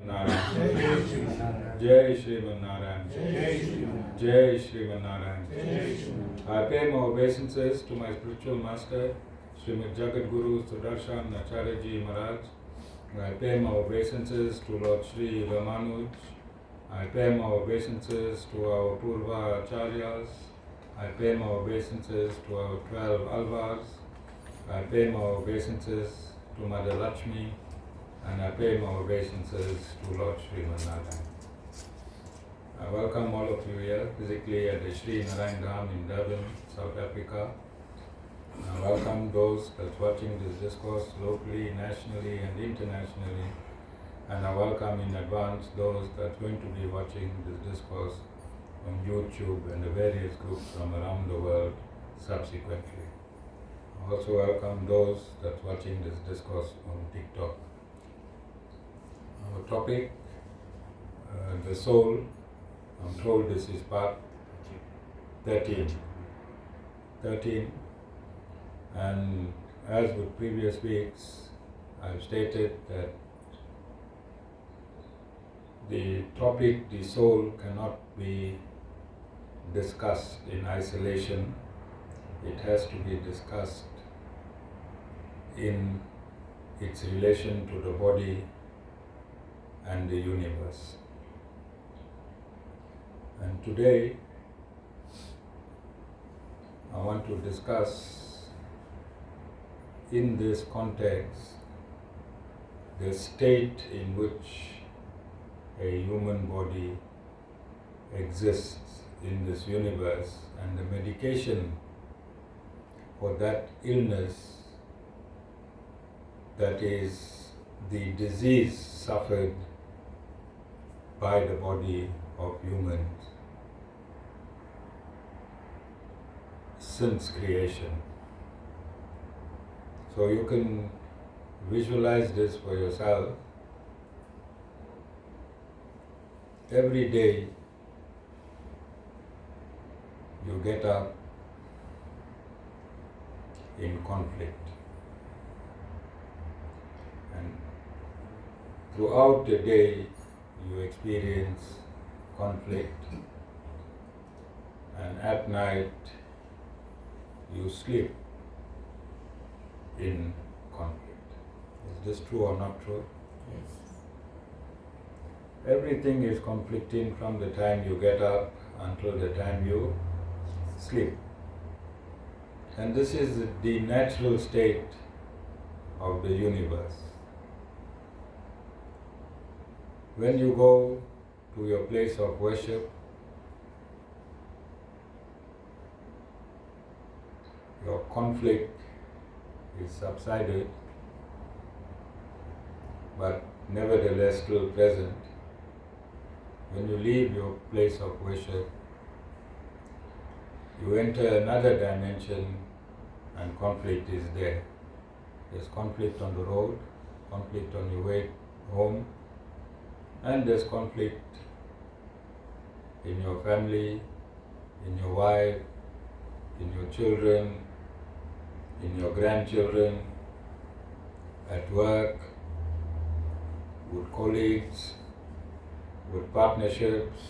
Narayan. Jai Shriman Narayan. Jai Shriman Narayan. I pay my obeisances to my spiritual master, Srimad Jagat Guru Sudarshan Acharya Ji Maharaj. I pay my obeisances to Lord Sri Ramanuj. I pay my obeisances to our Purva Acharyas. I pay my obeisances to our 12 Alvars. I pay my obeisances to Mother Lakshmi. And I pay my obeisances to Lord Sriman Narayan. I welcome all of you here physically at the Sri Narayan Dham in Durban, South Africa. I welcome those that's watching this discourse locally, nationally and internationally. And I welcome in advance those that's going to be watching this discourse on YouTube and the various groups from around the world subsequently. I also welcome those that's watching this discourse on TikTok. Our topic, the soul. I'm told this is part 13. And as with previous weeks, I've stated that the topic, the soul, cannot be discussed in isolation. It has to be discussed in its relation to the body and the universe. And today, I want to discuss in this context the state in which a human body exists in this universe and the medication for that illness, that is the disease suffered by the body of humans since creation. So you can visualize this for yourself. Every day you get up in conflict, and throughout the day you experience conflict, and at night you sleep in conflict. Is this true or not true? Yes. Everything is conflicting from the time you get up until the time you sleep. And this is the natural state of the universe. When you go to your place of worship, your conflict is subsided, but nevertheless still present. When you leave your place of worship, you enter another dimension and conflict is there. There's conflict on the road, conflict on your way home, and there's conflict in your family, in your wife, in your children, in your grandchildren, at work, with colleagues, with partnerships.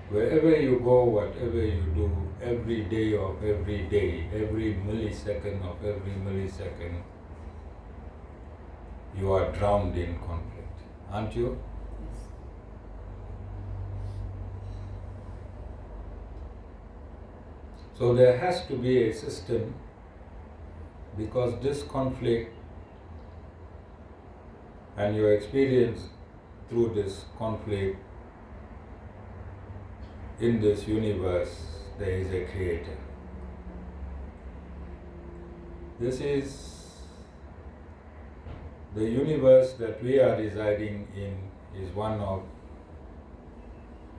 Wherever you go, whatever you do, every day of every day, every millisecond of every millisecond, you are drowned in conflict, aren't you? Yes. So there has to be a system, because this conflict and your experience through this conflict in this universe, there is a creator. This is the universe that we are residing in, is one of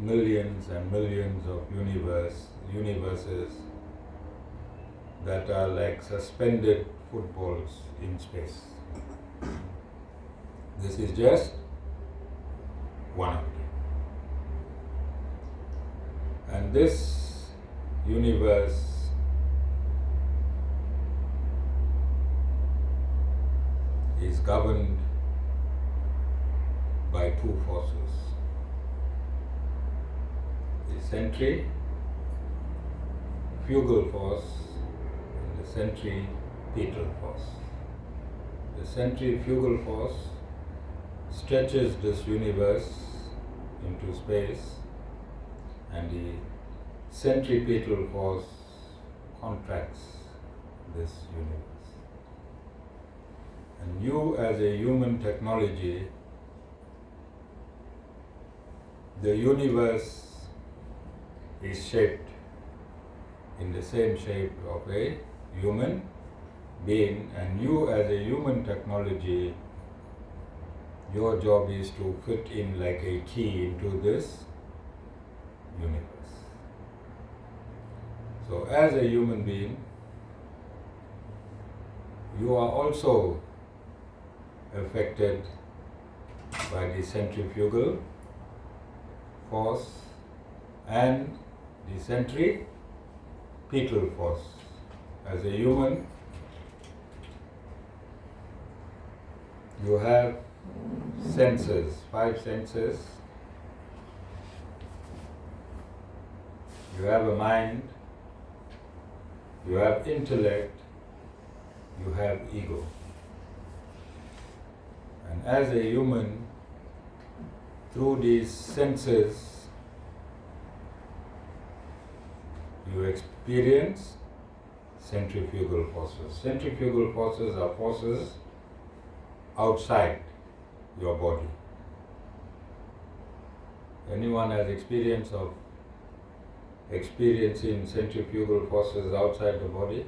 millions and millions of universes that are like suspended footballs in space. This is just one of them. And this universe is governed by two forces. The centrifugal force and the centripetal force. The centrifugal force stretches this universe into space, and the centripetal force contracts this universe. And you, as a human technology, the universe is shaped in the same shape of a human being, and you, as a human technology, your job is to fit in like a key into this universe. So as a human being, you are also affected by the centrifugal force and the centripetal force. As a human, you have senses, 5 senses. You have a mind, you have intellect, you have ego. And as a human, through these senses, you experience centrifugal forces. Centrifugal forces are forces outside your body. Anyone has experience of experiencing centrifugal forces outside the body?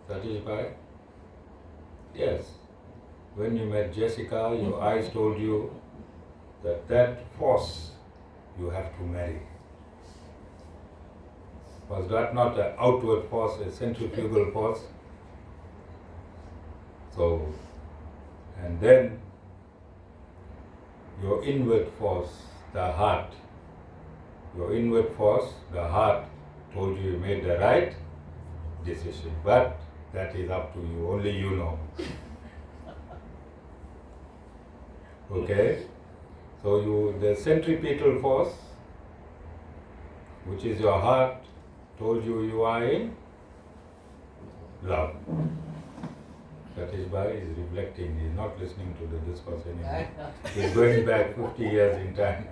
Satisfied? Yes. When you met Jessica, your eyes told you that force you have to marry. Was that not an outward force, a centrifugal force? So, and then your inward force, the heart, told you you made the right decision. But that is up to you, only you know. Okay? So the centripetal force, which is your heart, told you you are in love. Satish Bhai is reflecting, he is not listening to the discourse anymore. He is going back 50 years in time.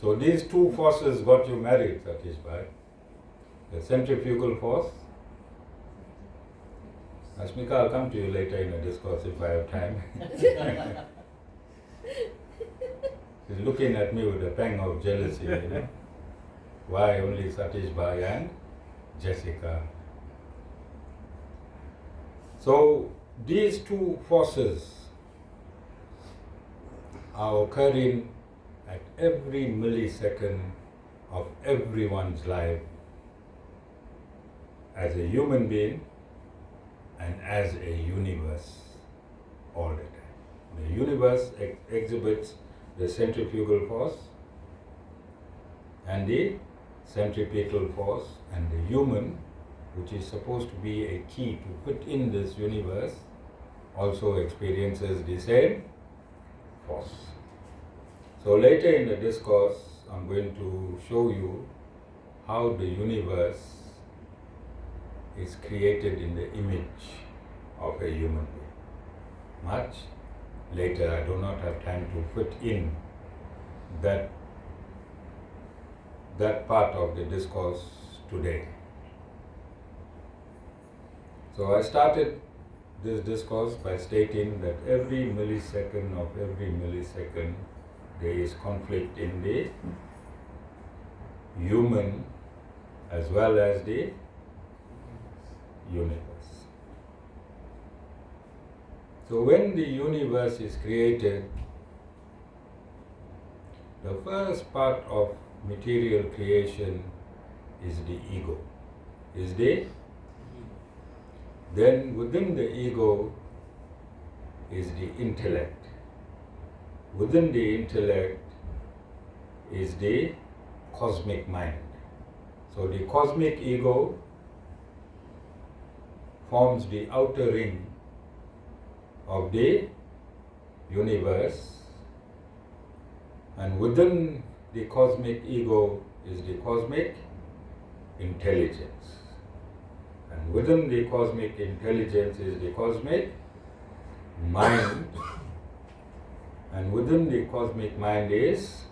So these two forces got you married, Satish Bhai. The centrifugal force. Asmika, I'll come to you later in a discourse if I have time. He's looking at me with a pang of jealousy, you know. Why only Satish Bhai and Jessica? So these two forces are occurring at every millisecond of everyone's life as a human being and as a universe all the time. The universe exhibits the centrifugal force and the centripetal force, and the human, which is supposed to be a key to fit in this universe, also experiences the same force. So later in the discourse, I'm going to show you how the universe is created in the image of a human being. Much later, I do not have time to fit in that part of the discourse today. So I started this discourse by stating that every millisecond there is conflict in the human as well as the universe. So when the universe is created, the first part of material creation is the ego. Then within the ego is the intellect. Within the intellect is the cosmic mind. So the cosmic ego forms the outer ring of the universe, and within the cosmic ego is the cosmic intelligence, and within the cosmic intelligence is the cosmic mind, and within the cosmic mind is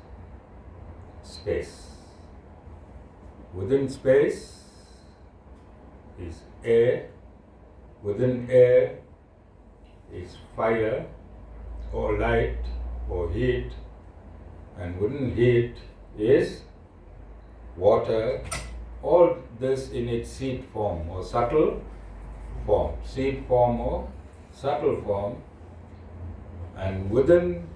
space. Within space is air, within air is fire or light or heat, and within heat is water. All this in its seed form or subtle form, seed form or subtle form, and within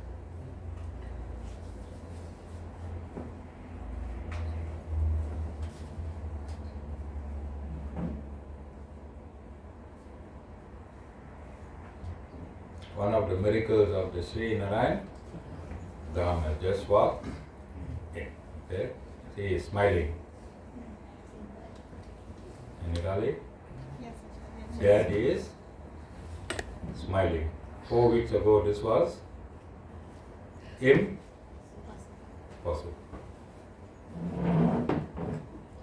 one of the miracles of the Sri Narayan Dham has just walked in. Okay? She is smiling. Nirali? Yes. Dad is smiling. 4 weeks ago this was impossible.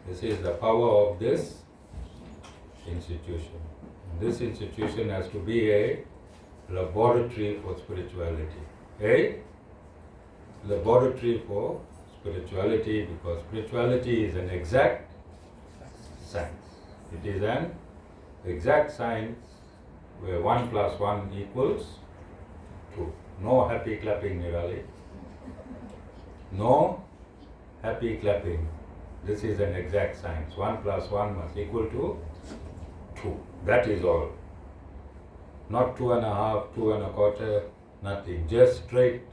This is the power of this institution. This institution has to be a laboratory for spirituality. A laboratory for spirituality, because spirituality is an exact science. It is an exact science where 1 + 1 = 2. No happy clapping, Nirali. No happy clapping. This is an exact science. 1 + 1 must equal to 2. That is all. Not 2.5, 2.25, nothing. Just straight,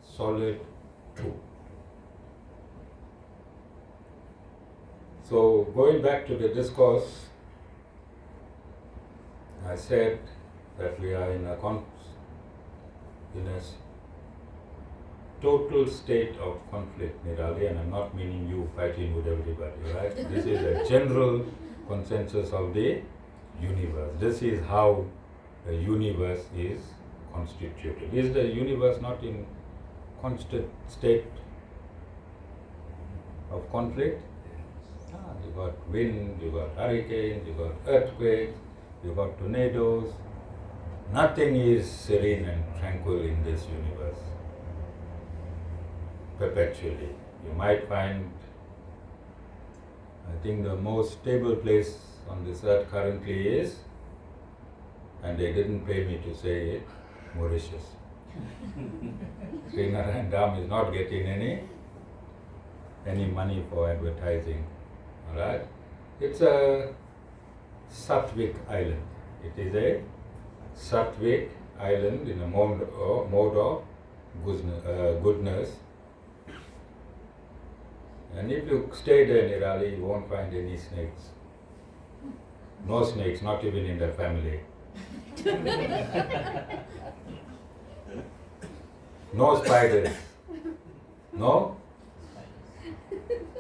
solid 2. So going back to the discourse, I said that we are in a total state of conflict, Nirali, and I'm not meaning you fighting with everybody, right? This is a general consensus of the universe. This is how the universe is constituted. Is the universe not in constant state of conflict? You got wind, you got hurricanes, you got earthquakes, you got tornadoes. Nothing is serene and tranquil in this universe. Perpetually. You might find, I think the most stable place on this earth currently is, and they didn't pay me to say it, Mauritius. Sri Narayan Dham is not getting any money for advertising. Alright? It's a Sattvic island. It is a Sattvic island in a mode of goodness. And if you stay there, Nirali, you won't find any snakes. No snakes, not even in the family. No spiders. No?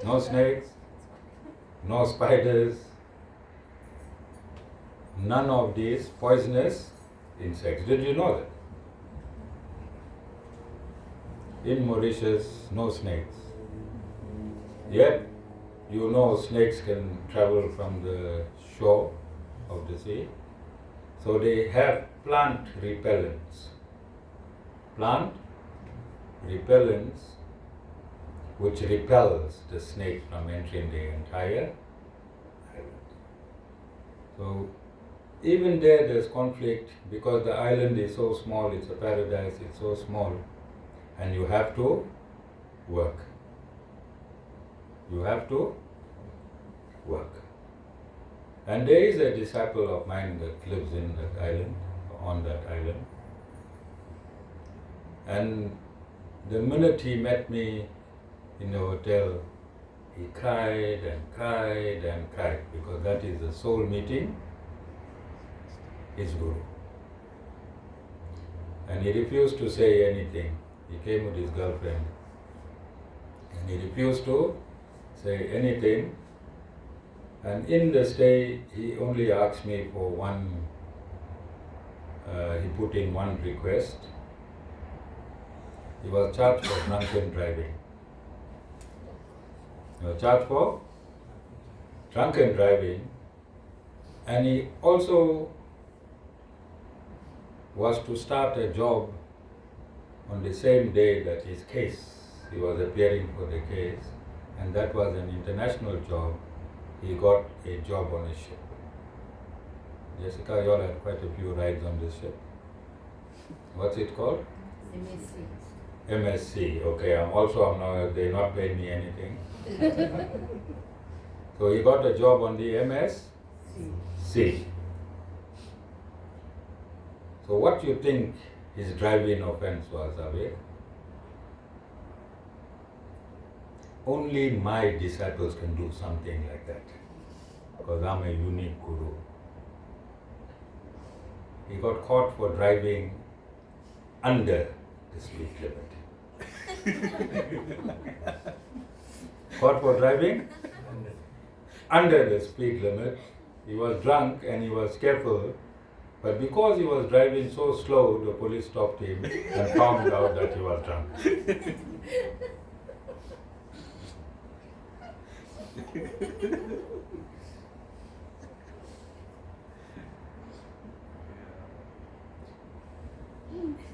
No snakes. No spiders. None of these poisonous insects. Did you know that? In Mauritius, no snakes. Yet, you know snakes can travel from the shore of the sea. So they have plant repellents. Plant repellents which repels the snake from entering the entire island. So even there's conflict because the island is so small, it's a paradise, it's so small, and you have to work. You have to work. And there is a disciple of mine that lives in that island, on that island. And the minute he met me in the hotel, he cried and cried and cried because that is the soul meeting his Guru. And he refused to say anything. He came with his girlfriend and he refused to say anything. And in the stay, he only asked me for one he put in one request. He was charged for drunken driving. He was charged for drunken driving, and he also was to start a job on the same day that his case, he was appearing for the case, and that was an international job. He got a job on a ship. Jessica, you all had quite a few rides on this ship. What's it called? MSC. MSC. Okay, they not paid me anything. So he got a job on the MSC. So what do you think his driving offense was, Abhay? Only my disciples can do something like that, because I'm a unique guru. He got caught for driving under the speed limit. Caught for driving under the speed limit. He was drunk and he was careful, but because he was driving so slow, the police stopped him and found out that he was drunk.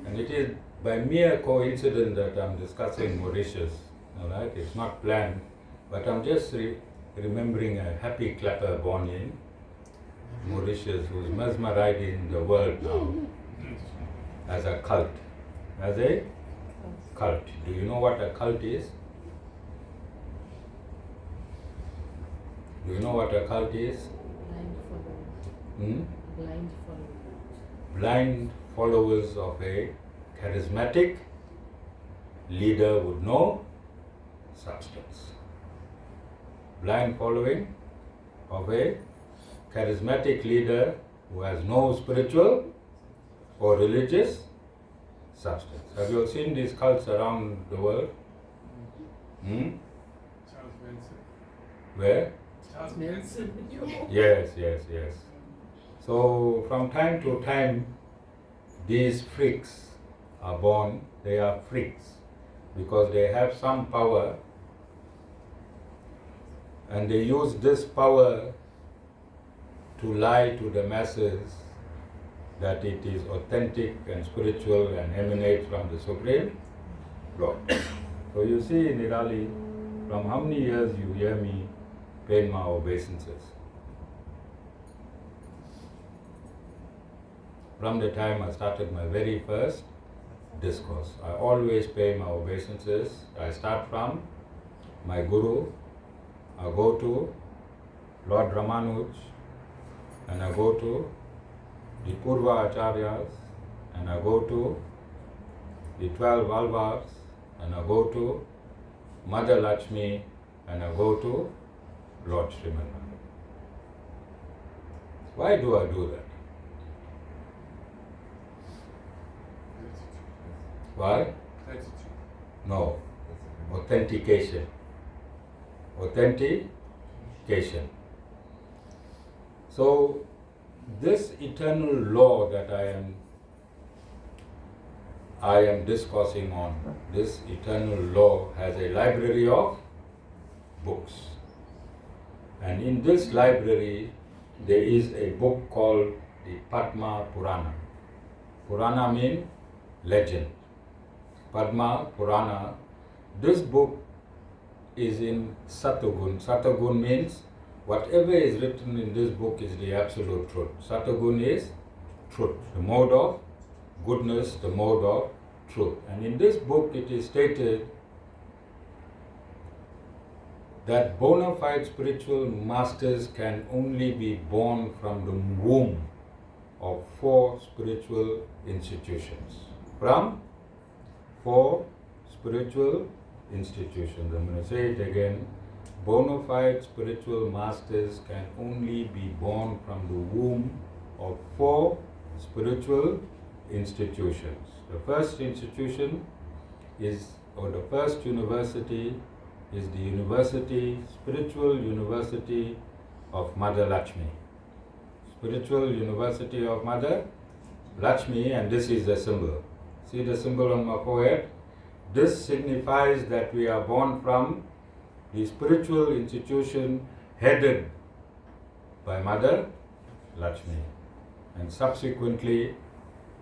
And it is by mere coincidence that I'm discussing Mauritius, all right? It's not planned, but I'm just remembering a happy clapper born in Mauritius who's mesmerizing the world now as a cult. As a cult. Do you know what a cult is? Do you know what a cult is? Blind followers. Blind followers of a charismatic leader with no substance. Blind following of a charismatic leader who has no spiritual or religious substance. Have you all seen these cults around the world? Charles Manson. Where? Charles Manson. Yes. So from time to time, these freaks are born. They are freaks because they have some power, and they use this power to lie to the masses that it is authentic and spiritual and emanates from the Supreme Lord. So you see, Nirali, from how many years you hear me paying my obeisances? From the time I started my very first discourse, I always pay my obeisances. I start from my Guru, I go to Lord Ramanuj, and I go to the Purva Acharyas, and I go to the 12 Alvars, and I go to Mother Lakshmi, and I go to Lord Srimad. Why do I do that? Why? No. Authentication. Authentication. So, this eternal law that I am discoursing on, this eternal law has a library of books. And in this library, there is a book called the Padma Purana. Purana means legend. Padma Purana. This book is in Satagun. Satagun means whatever is written in this book is the absolute truth. Satagun is truth, the mode of goodness, the mode of truth. And in this book it is stated that bona fide spiritual masters can only be born from the womb of 4 spiritual institutions. From 4 spiritual institutions. I'm going to say it again. Bona fide spiritual masters can only be born from the womb of 4 spiritual institutions. The first institution is, or the first university is the University, Spiritual University of Mother Lakshmi. Spiritual University of Mother Lakshmi, and this is the symbol. See the symbol on my forehead? This signifies that we are born from the spiritual institution headed by Mother Lakshmi. And subsequently,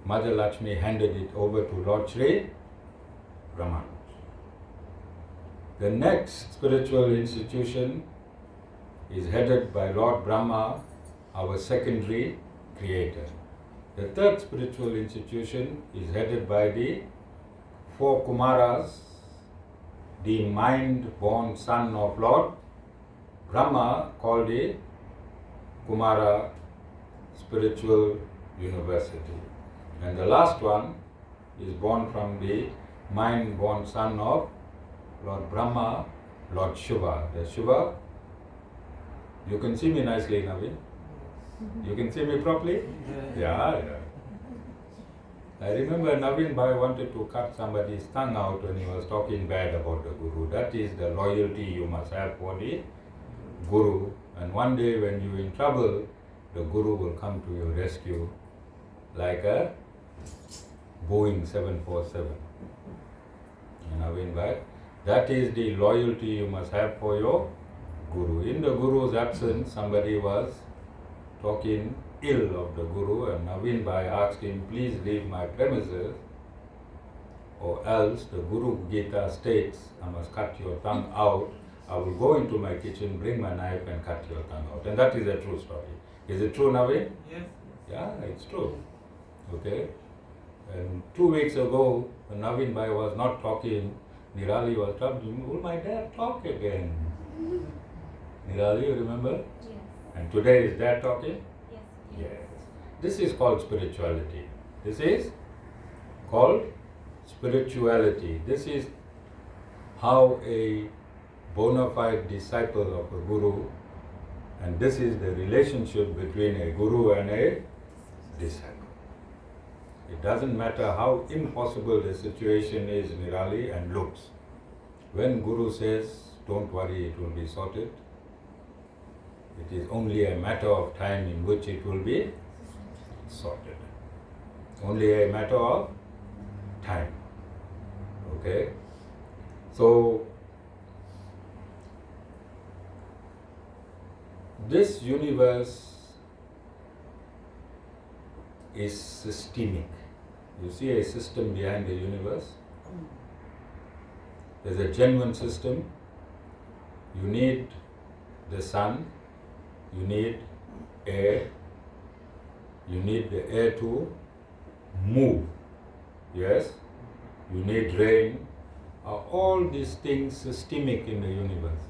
Mother Lakshmi handed it over to Lord Sri Ramanuja. The next spiritual institution is headed by Lord Brahma, our secondary creator. The third spiritual institution is headed by the four Kumaras, the mind-born son of Lord Brahma, called the Kumara Spiritual University. And the last one is born from the mind-born son of Lord Brahma, Lord Shiva. The Shiva, you can see me nicely, Naveen? You can see me properly? Yeah. I remember Naveen Bhai wanted to cut somebody's tongue out when he was talking bad about the Guru. That is the loyalty you must have for the Guru. And one day when you're in trouble, the Guru will come to your rescue like a Boeing 747. And Naveen Bhai, that is the loyalty you must have for your Guru. In the Guru's absence, somebody was talking ill of the Guru, and Naveen Bhai asked him, please leave my premises, or else the Guru Gita states, I must cut your tongue out. I will go into my kitchen, bring my knife and cut your tongue out. And that is a true story. Is it true, Naveen? Yes. Yeah, it's true. Okay. And 2 weeks ago, when Naveen Bhai was not talking, Nirali was talking, will my dad talk again? Nirali, you remember? Yes. And today is dad talking? Yes. Yes. This is called spirituality. This is called spirituality. This is how a bona fide disciple of a guru, and this is the relationship between a guru and a disciple. It doesn't matter how impossible the situation is, Nirali, and looks. When Guru says, don't worry, it will be sorted, it is only a matter of time in which it will be sorted. Only a matter of time. Okay? So, this universe is systemic. You see a system behind the universe. There's a genuine system. You need the sun, you need air, you need the air to move. Yes? You need rain. Are all these things systemic in the universe?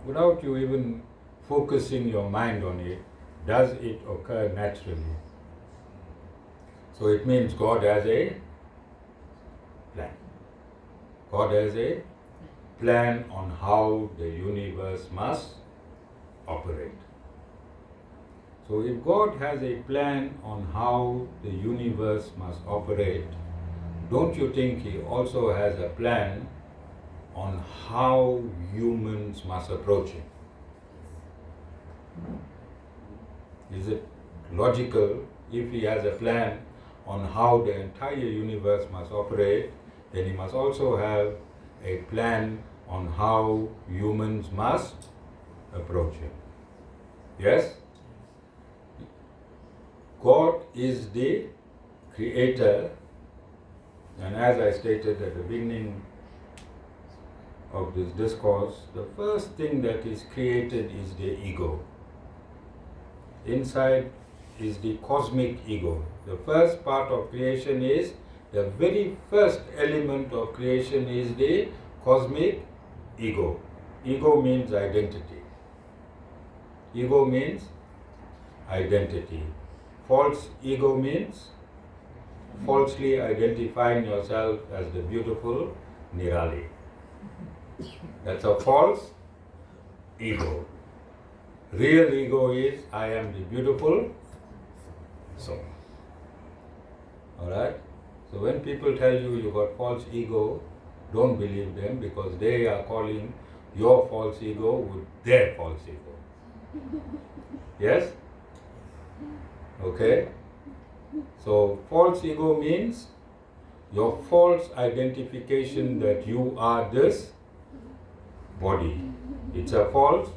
Without you even focusing your mind on it, does it occur naturally? So it means God has a plan. God has a plan on how the universe must operate. So if God has a plan on how the universe must operate, don't you think He also has a plan on how humans must approach it? Is it logical if He has a plan on how the entire universe must operate, then He must also have a plan on how humans must approach Him? Yes? God is the creator, and as I stated at the beginning of this discourse, the first thing that is created is the ego. Inside is the cosmic ego. The first part of creation is, the very first element of creation is the cosmic ego. Ego means identity. Ego means identity. False ego means falsely identifying yourself as the beautiful Nirali. That's a false ego. Real ego is, I am the beautiful soul. Alright? So when people tell you you got false ego, don't believe them, because they are calling your false ego with their false ego. Yes? Okay? So false ego means your false identification that you are this body. It's a false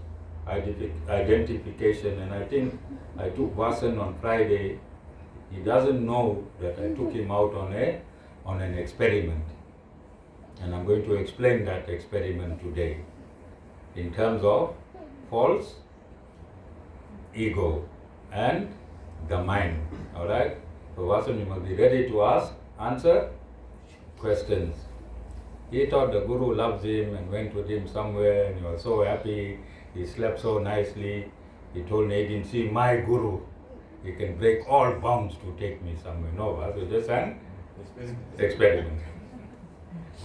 identification, and I think I took Vasan on Friday. He doesn't know that I took him out on an experiment, and I'm going to explain that experiment today in terms of false ego and the mind. All right. So Vasan, you must be ready to answer questions. He thought the Guru loves him and went with him somewhere, and he was so happy. He slept so nicely. He told Nadine, see, my Guru, he can break all bounds to take me somewhere. No, Vasu, just an experiment.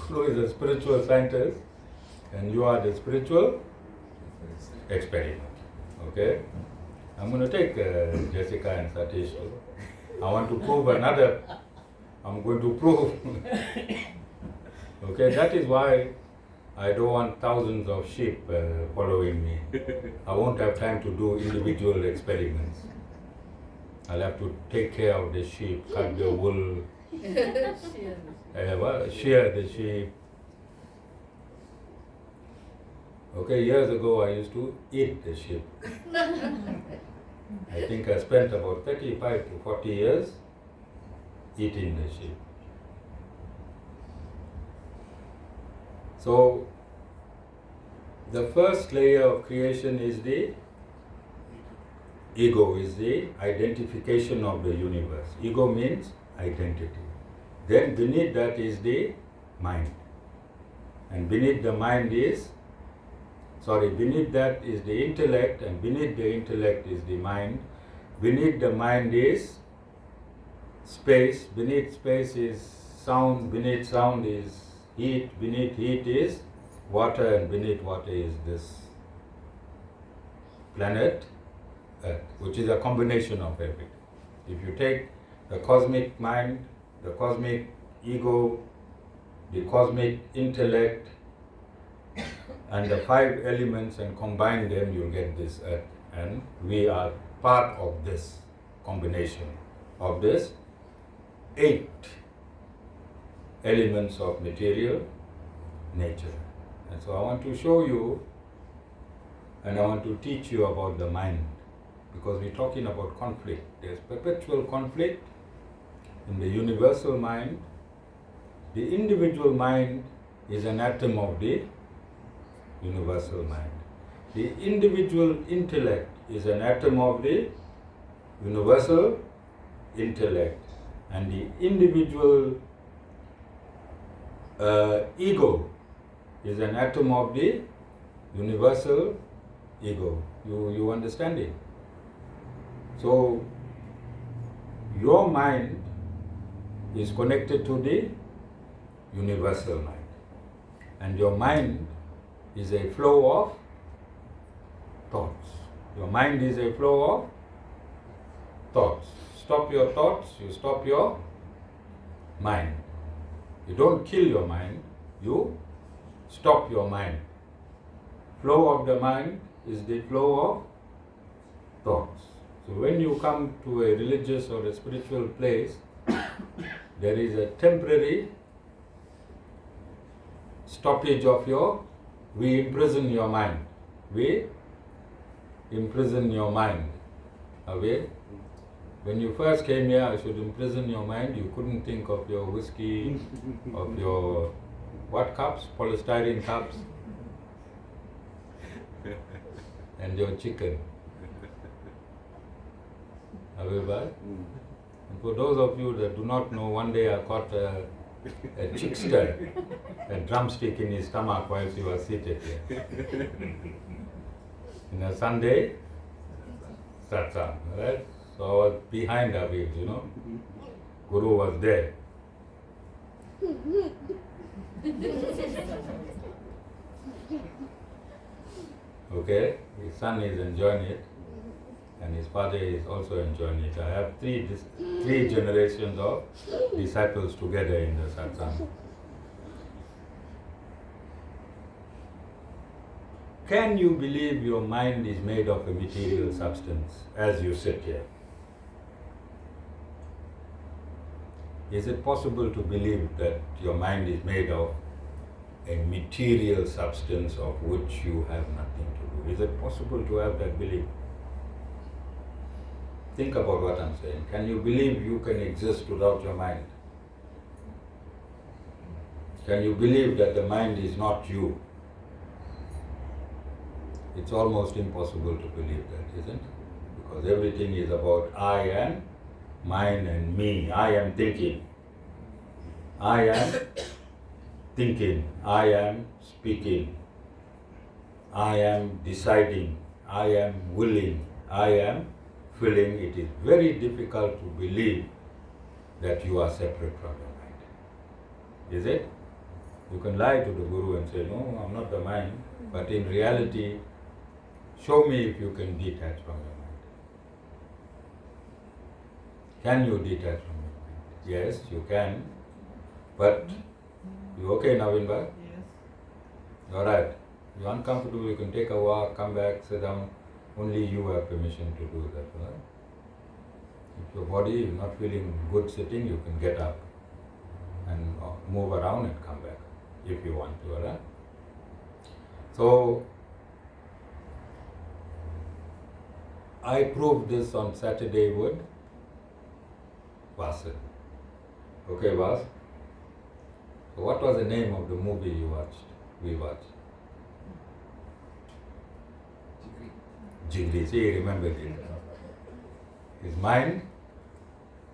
Guru is a spiritual scientist, and you are the spiritual experiment. Okay? I'm going to take Jessica and Satish. I want to prove another. I'm going to prove. Okay, that is why I don't want thousands of sheep following me. I won't have time to do individual experiments. I'll have to take care of the sheep, cut the wool, shear the sheep. Okay, years ago I used to eat the sheep. I think I spent about 35 to 40 years eating the sheep. So, the first layer of creation is the ego, is the identification of the universe. Ego means identity. Then beneath that is the mind. And beneath the mind is, beneath that is the intellect, and beneath the intellect is the mind. Beneath the mind is space, beneath space is sound, beneath sound is heat, beneath heat is water, and beneath water is this planet Earth, which is a combination of everything. If you take the cosmic mind, the cosmic ego, the cosmic intellect, and the 5 elements and combine them, you'll get this Earth. And we are part of this combination of this 8 elements of material nature. And so I want to show you, and I want to teach you about the mind, because we're talking about conflict. There's perpetual conflict in the universal mind. The individual mind is an atom of the universal mind. The individual intellect is an atom of the universal intellect. And the individual ego is an atom of the universal ego. You understand it? So, your mind is connected to the universal mind. And your mind is a flow of thoughts. Your mind is a flow of thoughts. Stop your thoughts, you stop your mind. You don't kill your mind, you stop your mind. Flow of the mind is the flow of thoughts. So when you come to a religious or a spiritual place, there is a temporary stoppage of we imprison your mind. We imprison your mind away. When you first came here, I should imprison your mind. You couldn't think of your whiskey, of your what cups? Polystyrene cups, and your chicken. However, and for those of you that do not know, one day I caught a chickster, a drumstick in his stomach while he was seated here. In a Sunday satsang, right? So I was behind Aviv, Guru was there. Okay, his son is enjoying it, and his father is also enjoying it. I have three generations of disciples together in the satsang. Can you believe your mind is made of a material substance as you sit here? Is it possible to believe that your mind is made of a material substance of which you have nothing to do? Is it possible to have that belief? Think about what I'm saying. Can you believe you can exist without your mind? Can you believe that the mind is not you? It's almost impossible to believe that, isn't it? Because everything is about I and mine and me. I am thinking. I am thinking. I am speaking. I am deciding. I am willing. I am feeling. It is very difficult to believe that you are separate from your mind. Is it? You can lie to the Guru and say, no, I'm not the mind. But in reality, show me if you can detach from your mind. Can you detach from your mind? Yes, you can. But you okay, Navinbhai? Yes. Alright. You're uncomfortable, you can take a walk, come back, sit down. Only you have permission to do that. Right? If your body is not feeling good sitting, you can get up and move around and come back if you want to. Right? So, I proved this on Saturday with Vasan. Okay, Vas? So what was the name of the movie you watched? We watched? Jigri. See, he remembered it. His mind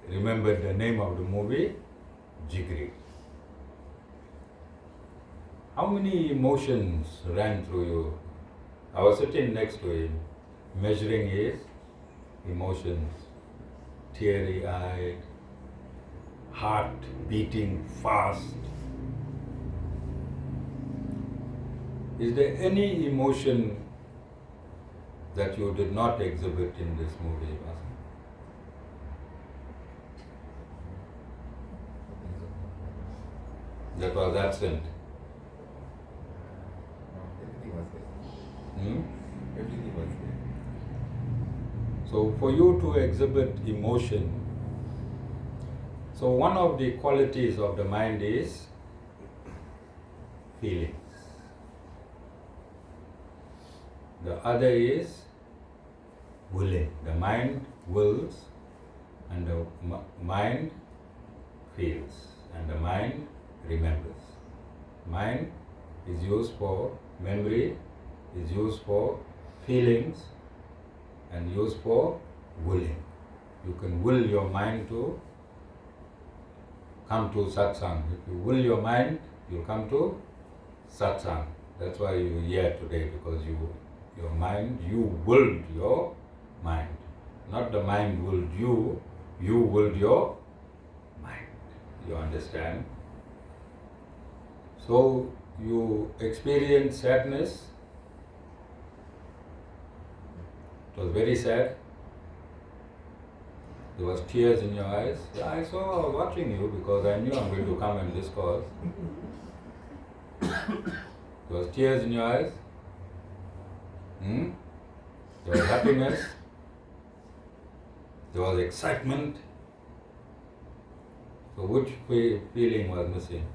remembered the name of the movie, Jigri. How many emotions ran through you? I was sitting next to him, measuring his emotions, teary-eyed, heart beating fast. Is there any emotion that you did not exhibit in this movie, Vasan? That was absent. Everything was there. Hmm? Everything was there. So for you to exhibit emotion, so one of the qualities of the mind is feelings. The other is willing. The mind wills and the mind feels and the mind remembers. Mind is used for memory, is used for feelings and used for willing. You can will your mind to come to satsang. If you will your mind, you come to satsang. That's why you're here today, because your mind, you willed your mind. Not the mind willed you, you willed your mind. You understand? So you experience sadness. It was very sad. There was tears in your eyes. Yeah, I saw watching you because I knew I'm going to come in this cause. There was tears in your eyes. There was happiness. There was excitement. So which feeling was missing?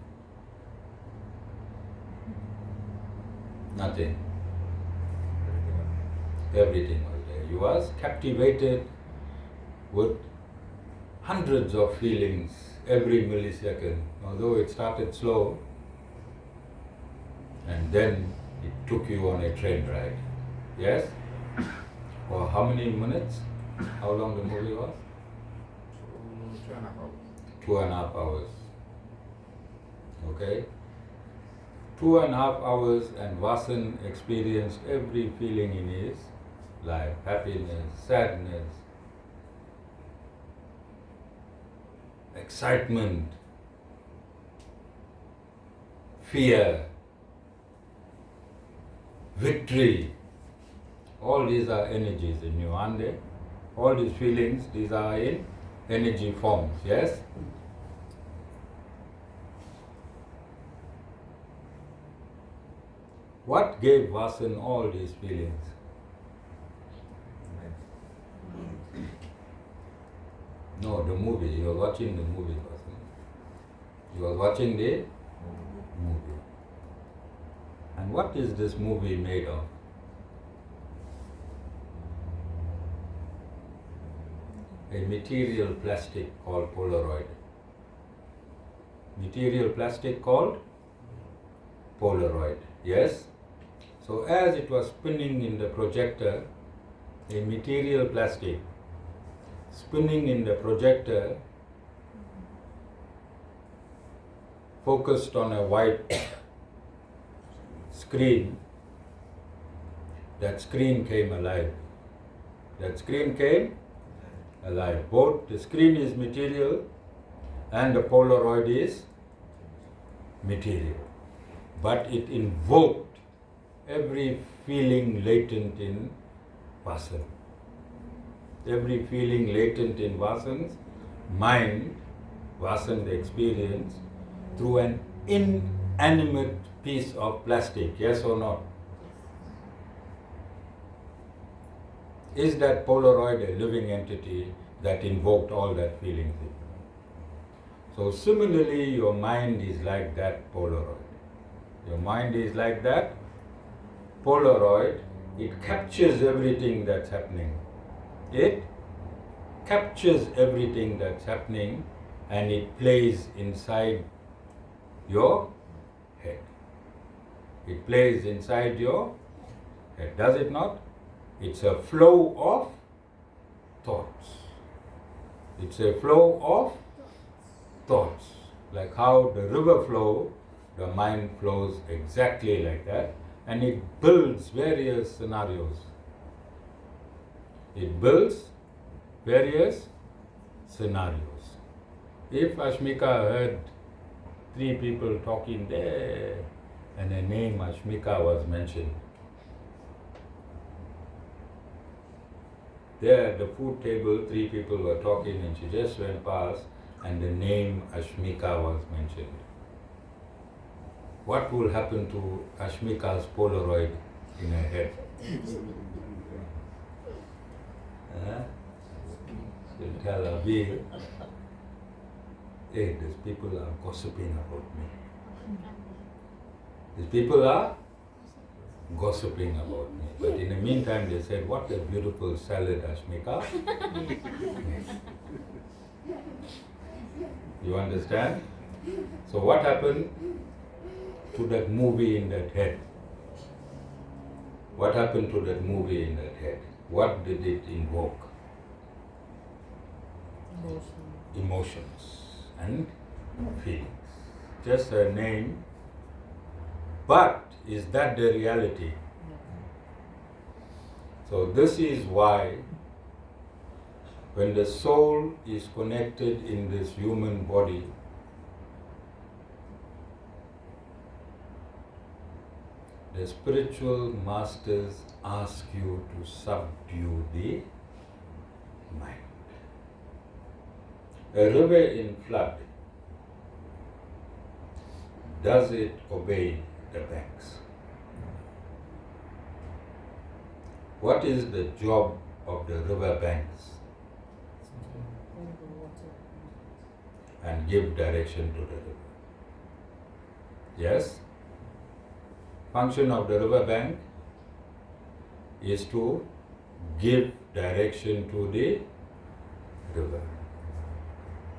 Nothing. Everything was there. You was captivated with hundreds of feelings every millisecond. Although it started slow, and then it took you on a train ride. Yes? For how many minutes? How long the movie was? 2.5 hours. 2.5 hours. Okay? 2.5 hours, and Vasan experienced every feeling in his life. Happiness, sadness, excitement, fear, victory. All these are energies in you, aren't they? All these feelings, these are in energy forms, yes? What gave Vasan all these feelings? No, the movie. You're watching the movie, Vasan. He was watching the movie. And what is this movie made of? A material plastic called Polaroid. Material plastic called Polaroid. Yes? So as it was spinning in the projector, a material plastic spinning in the projector focused on a white screen. That screen came alive. That screen came alive. Both the screen is material and the Polaroid is material. But it invoked every feeling latent in Vasan. Every feeling latent in Vasan's mind, Vasan the experience, through an inanimate piece of plastic, yes or no? Is that Polaroid a living entity that invoked all that feelings in? So similarly, your mind is like that Polaroid. Your mind is like that Polaroid. It captures everything that's happening. It captures everything that's happening and it plays inside your head. It plays inside your head, does it not? It's a flow of thoughts. It's a flow of thoughts. Like how the river flows, the mind flows exactly like that, and it builds various scenarios. It builds various scenarios. If Ashmika heard 3 people talking there and the name Ashmika was mentioned, there at the food table 3 people were talking and she just went past and the name Ashmika was mentioned. What will happen to Ashmika's Polaroid in her head? She'll tell Abhi, hey, these people are gossiping about me. These people are gossiping about me. But in the meantime, they said, what a beautiful salad Ashmika makes. You understand? So what happened to that movie in that head? What happened to that movie in that head? What did it invoke? Emotions and feelings. Just a name. But is that the reality? So this is why when the soul is connected in this human body, the spiritual masters ask you to subdue the mind. A river in flood, does it obey the banks? What is the job of the river banks? And give direction to the river. Yes? Function of the river bank is to give direction to the river.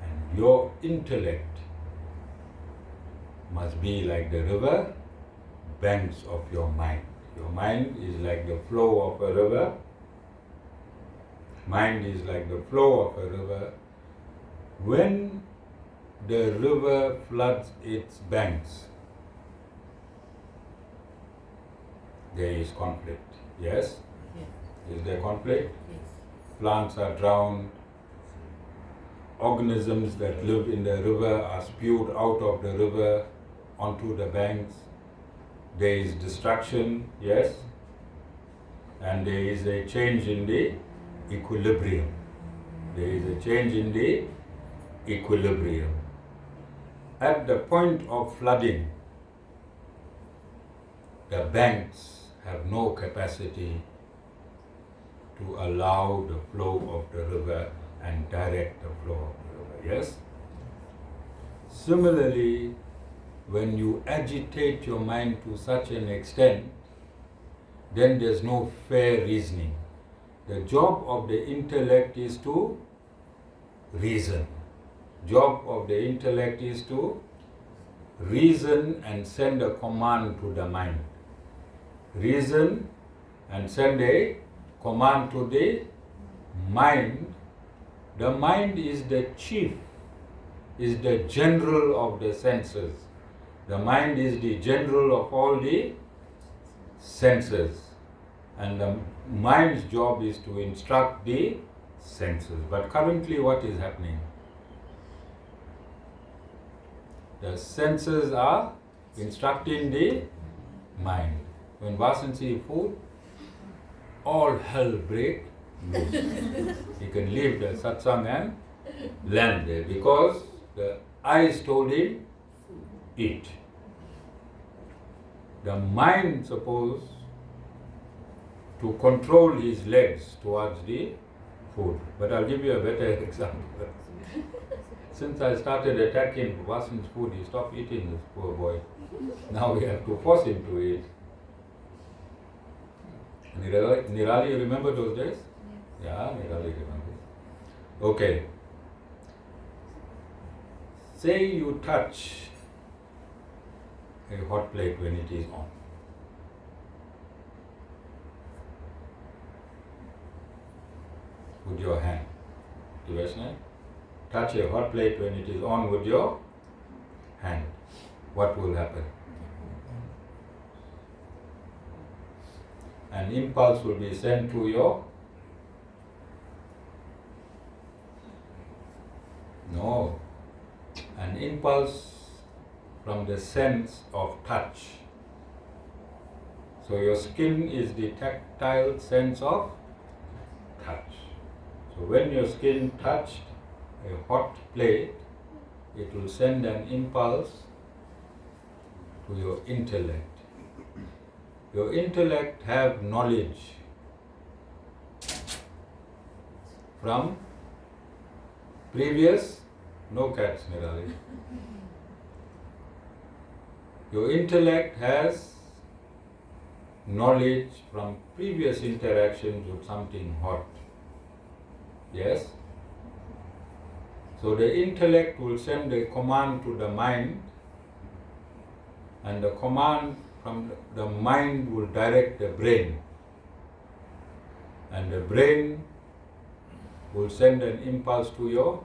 And your intellect must be like the river banks of your mind. Your mind is like the flow of a river. Mind is like the flow of a river. When the river floods its banks, there is conflict. Yes? Yes. Is there conflict? Yes. Plants are drowned. Organisms that live in the river are spewed out of the river onto the banks. There is destruction, yes? And there is a change in the equilibrium. There is a change in the equilibrium. At the point of flooding, the banks have no capacity to allow the flow of the river and direct the flow of the river. Yes? Similarly, when you agitate your mind to such an extent, then there's no fair reasoning. The job of the intellect is to reason. Job of the intellect is to reason and send a command to the mind. Reason and send a command to the mind. The mind is the chief, is the general of the senses. The mind is the general of all the senses. And the mind's job is to instruct the senses. But currently what is happening? The senses are instructing the mind. When Vasan sees food, all hell break loose. He can leave the satsang and land there because the eyes told him, eat. The mind supposed to control his legs towards the food. But I'll give you a better example. Since I started attacking Vasan's food, he stopped eating, this poor boy. Now we have to force him to eat. Nirali, you remember those days? Yeah, Nirali remembers. Okay. Say you touch a hot plate when it is on. With your hand. Do you understand? Touch a hot plate when it is on with your hand. What will happen? An impulse will be sent to your... No. An impulse from the sense of touch. So your skin is the tactile sense of touch. So when your skin touched a hot plate, it will send an impulse to your intellect. Your intellect have knowledge from previous, no cats, Nirali. Your intellect has knowledge from previous interactions with something hot. Yes? So the intellect will send a command to the mind, and the command from the mind will direct the brain. And the brain will send an impulse to your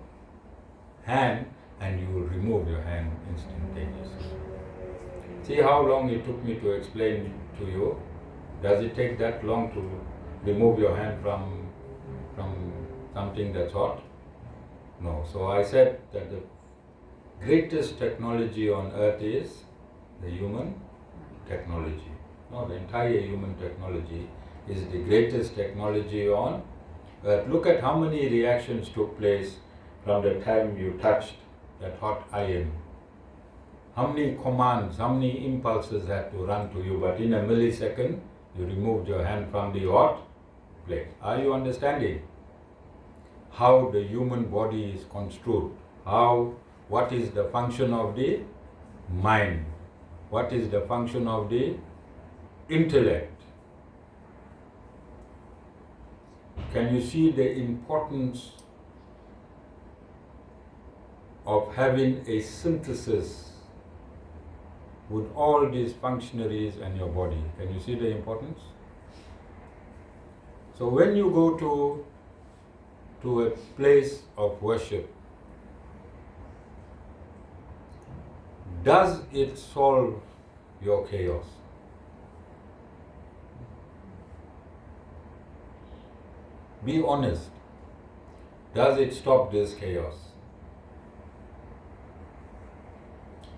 hand, and you will remove your hand instantaneously. See how long it took me to explain to you? Does it take that long to remove your hand from something that's hot? No. So I said that the greatest technology on earth is the human technology. No, the entire human technology is the greatest technology on earth. Look at how many reactions took place from the time you touched that hot iron. How many commands, how many impulses had to run to you, but in a millisecond, you removed your hand from the hot plate. Are you understanding how the human body is construed? What is the function of the mind? What is the function of the intellect? Can you see the importance of having a synthesis with all these functionaries and your body? Can you see the importance? So when you go to a place of worship, does it solve your chaos? Be honest. Does it stop this chaos?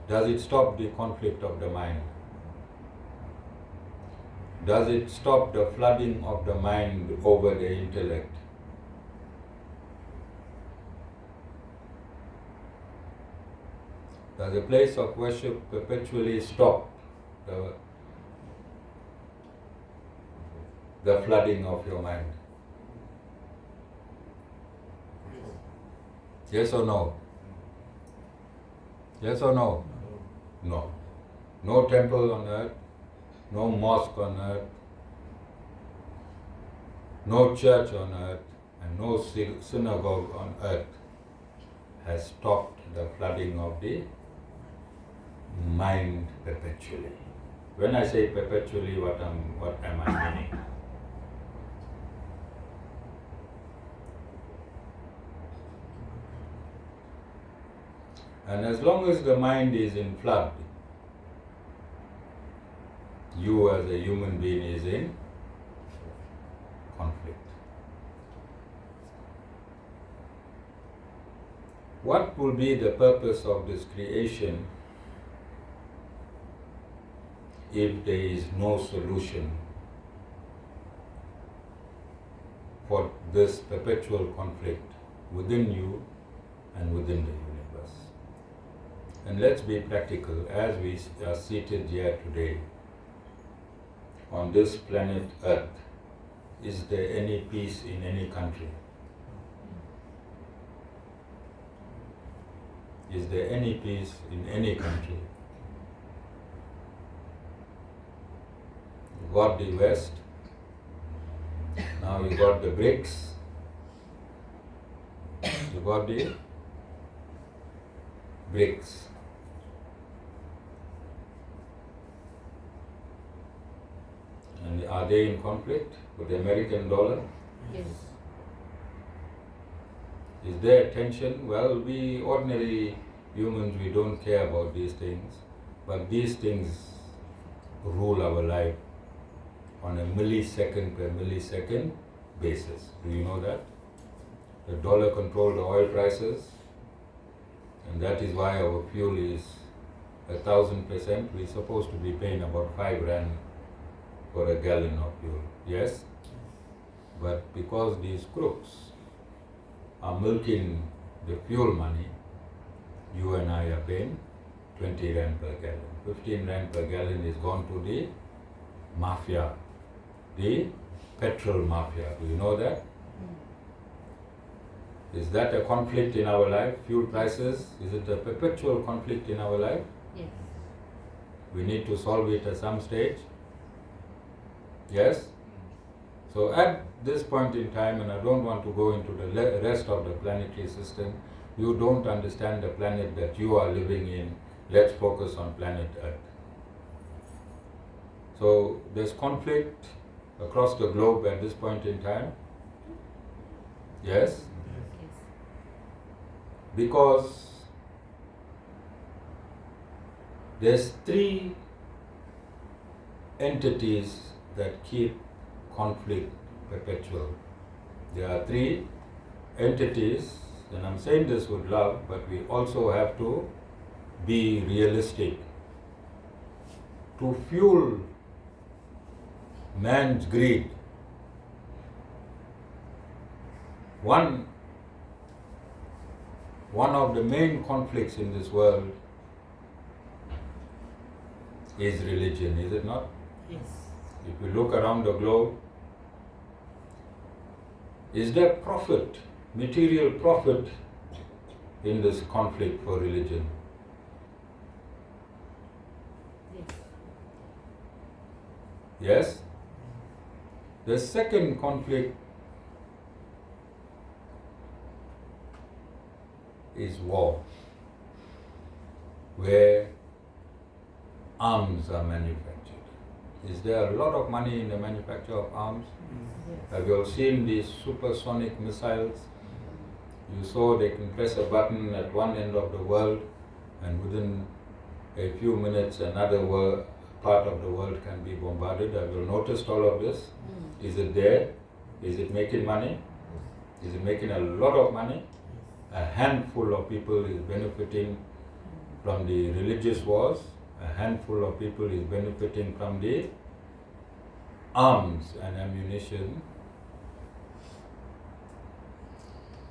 Does it stop the conflict of the mind? Does it stop the flooding of the mind over the intellect? Does a place of worship perpetually stop the flooding of your mind? Yes or no? Yes or no? No. No temple on earth, no mosque on earth, no church on earth, and no synagogue on earth has stopped the flooding of the mind perpetually. When I say perpetually, what am I meaning? And as long as the mind is in flood, you as a human being is in conflict. What will be the purpose of this creation if there is no solution for this perpetual conflict within you and within the universe? And let's be practical. As we are seated here today on this planet Earth, is there any peace in any country? Is there any peace in any country? You got the West, now you got the BRICS, you got the BRICS. And are they in conflict with the American dollar? Yes. Is there tension? Well, we ordinary humans, we don't care about these things, but these things rule our life on a millisecond per millisecond basis. Do you know that? The dollar controls the oil prices, and that is why our fuel is 1,000%. We're supposed to be paying about 5 rand for a gallon of fuel. Yes? But because these crooks are milking the fuel money, you and I are paying 20 rand per gallon. 15 rand per gallon is gone to the mafia, the petrol mafia. Do you know that? Is that a conflict in our life? Fuel prices, is it a perpetual conflict in our life? Yes. We need to solve it at some stage. Yes? So at this point in time, and I don't want to go into the rest of the planetary system, you don't understand the planet that you are living in. Let's focus on planet Earth. So there's conflict across the globe at this point in time. Yes? Yes. Because there's 3 entities that keep conflict perpetual. There are 3 entities, and I'm saying this with love, but we also have to be realistic. To fuel man's greed, one of the main conflicts in this world is religion, is it not? Yes. If you look around the globe, is there profit, material profit in this conflict for religion? Yes. Yes? The second conflict is war, where arms are manufactured. Is there a lot of money in the manufacture of arms? Yes. Have you all seen these supersonic missiles? You saw they can press a button at one end of the world, and within a few minutes another part of the world can be bombarded. Have you noticed all of this? Is it there? Is it making money? Is it making a lot of money? A handful of people is benefiting from the religious wars. A handful of people is benefiting from the arms and ammunition.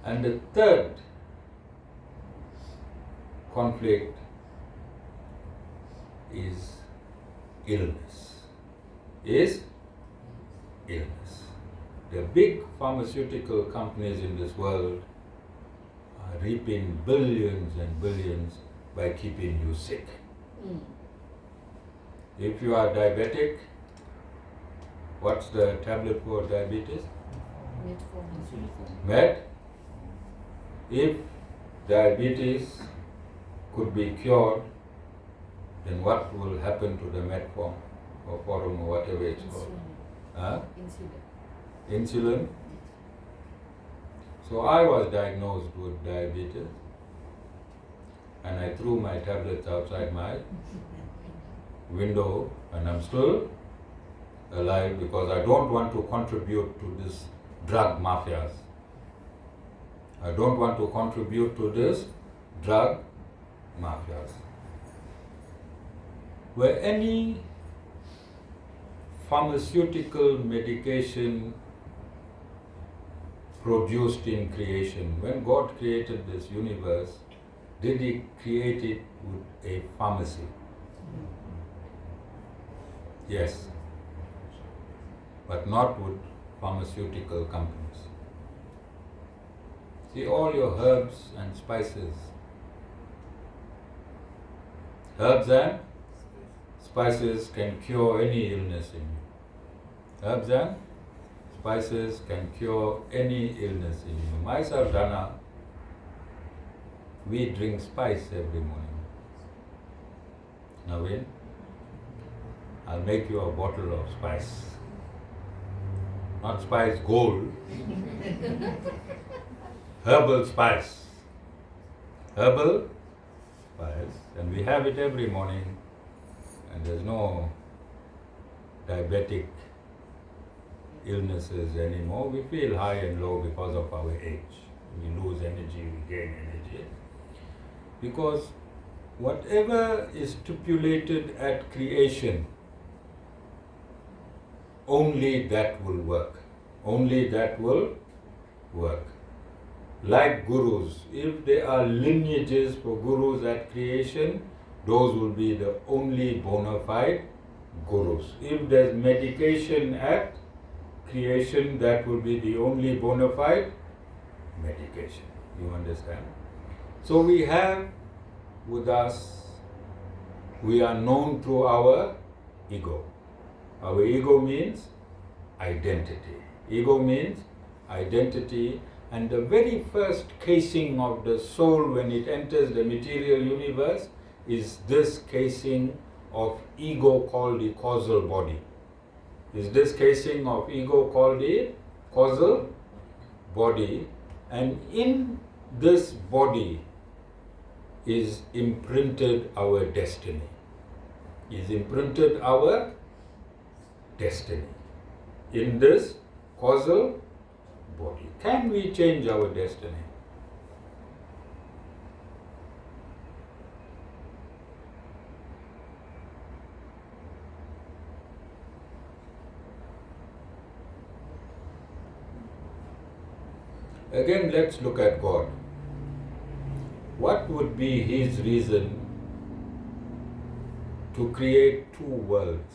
And the third conflict is illness. The big pharmaceutical companies in this world are reaping billions and billions by keeping you sick. Mm. If you are diabetic, what's the tablet for diabetes? Metformin. Met. If diabetes could be cured, then what will happen to the metformin or forum or whatever it's called? Insulin. Huh? Insulin. Insulin. So I was diagnosed with diabetes and I threw my tablets outside my window, and I'm still alive because I don't want to contribute to this drug mafias. I don't want to contribute to this drug mafias. Where any pharmaceutical medication produced in creation, when God created this universe, did He create it with a pharmacy? Yes, but not with pharmaceutical companies. See, all your herbs and spices, herbs and spices can cure any illness in you. Herbs and spices can cure any illness in you. Myself, Dana, we drink spice every morning. Naveen, I'll make you a bottle of spice. Not spice gold. Herbal spice. Herbal spice. And we have it every morning. And there's no diabetic illnesses anymore. We feel high and low because of our age. We lose energy, we gain energy. Because whatever is stipulated at creation, only that will work. Only that will work. Like gurus, if there are lineages for gurus at creation, those will be the only bona fide gurus. If there's medication at creation, that will be the only bona fide medication. You understand? So we have with us, we are known through our ego. Our ego means identity. Ego means identity, and the very first casing of the soul when it enters the material universe is this casing of ego called the causal body. Is this casing of ego called the causal body, and in this body is imprinted our destiny. Is imprinted our destiny in this causal body. Can we change our destiny? Again, let's look at God. What would be His reason to create two worlds?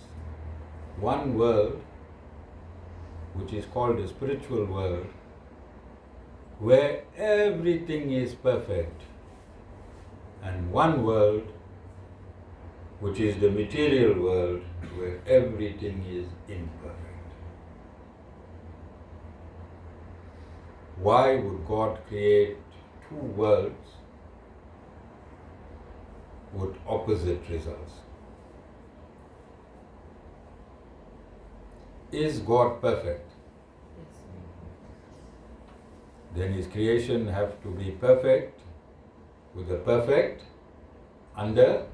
One world, which is called the spiritual world, where everything is perfect, and one world, which is the material world, where everything is imperfect. Why would God create two worlds with opposite results? Is God perfect? Yes. Then His creation have to be perfect with a perfect understanding.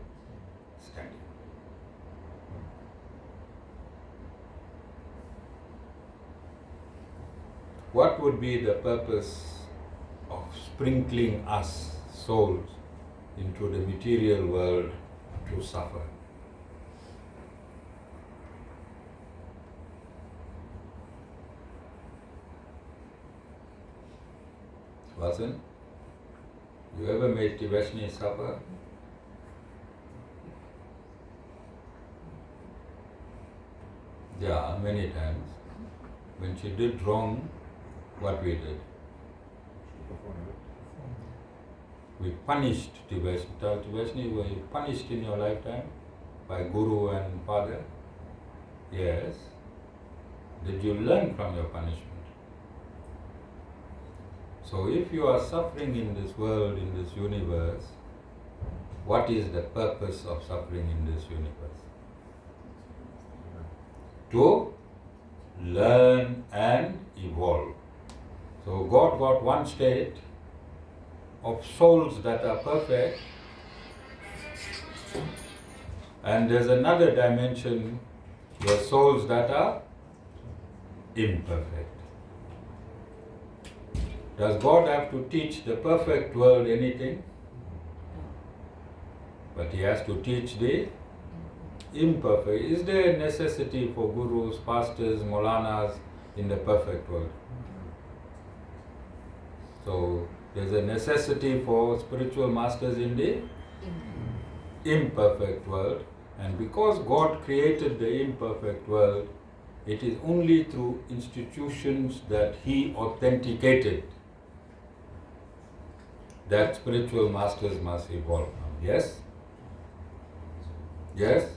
What would be the purpose of sprinkling us souls into the material world to suffer? Vasan, you ever made Tibeshni suffer? Yeah, many times. When she did wrong, what we did? we punished Tibeshni. Tibeshni, were you punished in your lifetime by Guru and Father? Yes. Did you learn from your punishment? So if you are suffering in this world, in this universe, what is the purpose of suffering in this universe? To learn and evolve. So God got one state of souls that are perfect, and there's another dimension, the souls that are imperfect. Does God have to teach the perfect world anything? But He has to teach the imperfect. Is there a necessity for gurus, pastors, Maulanas in the perfect world? So there's a necessity for spiritual masters in the imperfect world, and because God created the imperfect world, it is only through institutions that He authenticated that spiritual masters must evolve from. Yes? Yes?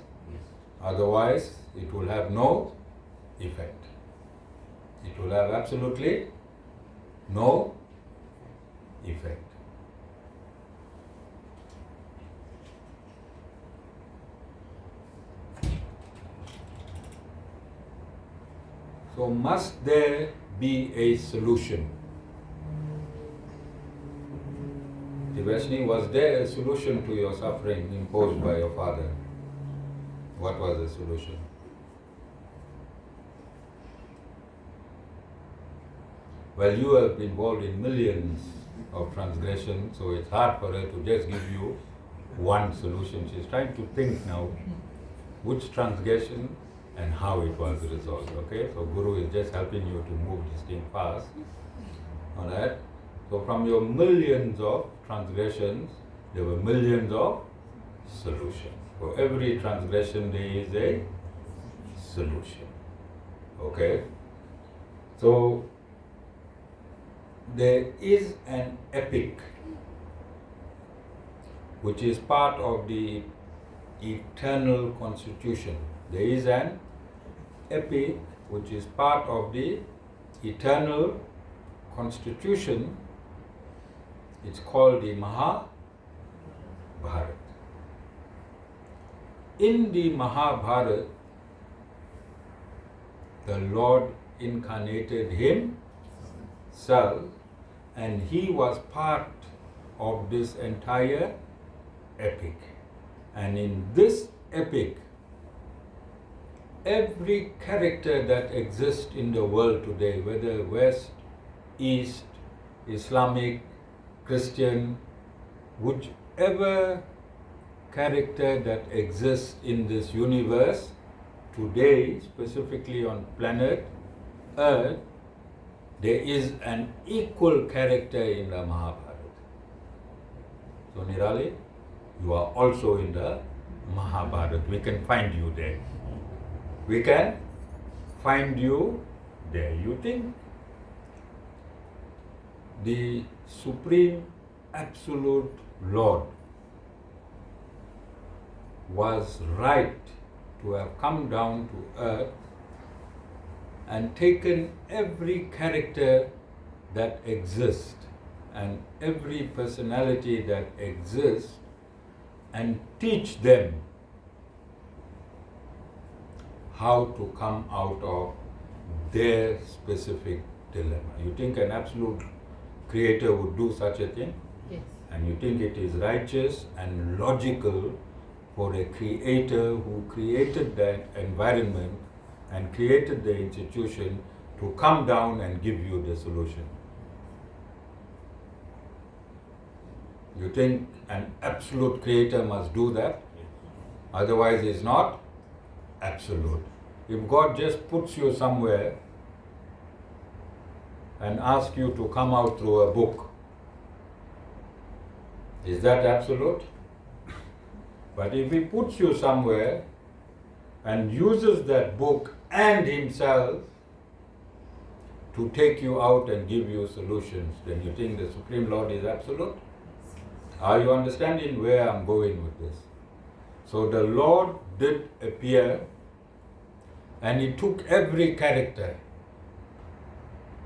Otherwise, it will have no effect. It will have absolutely no effect. So must there be a solution? Tibeshni, was there a solution to your suffering imposed by your father? What was the solution? Well, you have been involved in millions of transgressions, so it's hard for her to just give you one solution. She's trying to think now which transgression and how it was resolved. Okay, so Guru is just helping you to move this thing fast. Alright? So from your millions of transgressions, there were millions of solutions. For every transgression, there is a solution. Okay? So there is an epic which is part of the eternal constitution. There is an epic which is part of the eternal constitution. It's called the Mahabharata. In the Mahabharata, the Lord incarnated Himself, and He was part of this entire epic. And in this epic, every character that exists in the world today, whether West, East, Islamic, Christian, whichever character that exists in this universe today, specifically on planet Earth, there is an equal character in the Mahabharata. So Nirali, you are also in the Mahabharata. We can find you there. We can find you there. You think the Supreme Absolute Lord was right to have come down to earth and taken every character that exists and every personality that exists and teach them how to come out of their specific dilemma. You think an absolute creator would do such a thing? Yes. And you think it is righteous and logical for a creator who created that environment and created the institution to come down and give you the solution? You think an absolute creator must do that? Otherwise it's not absolute. If God just puts you somewhere and asks you to come out through a book, is that absolute? But if He puts you somewhere and uses that book and Himself to take you out and give you solutions, then you think the Supreme Lord is absolute? Are you understanding where I'm going with this? So the Lord did appear and He took every character.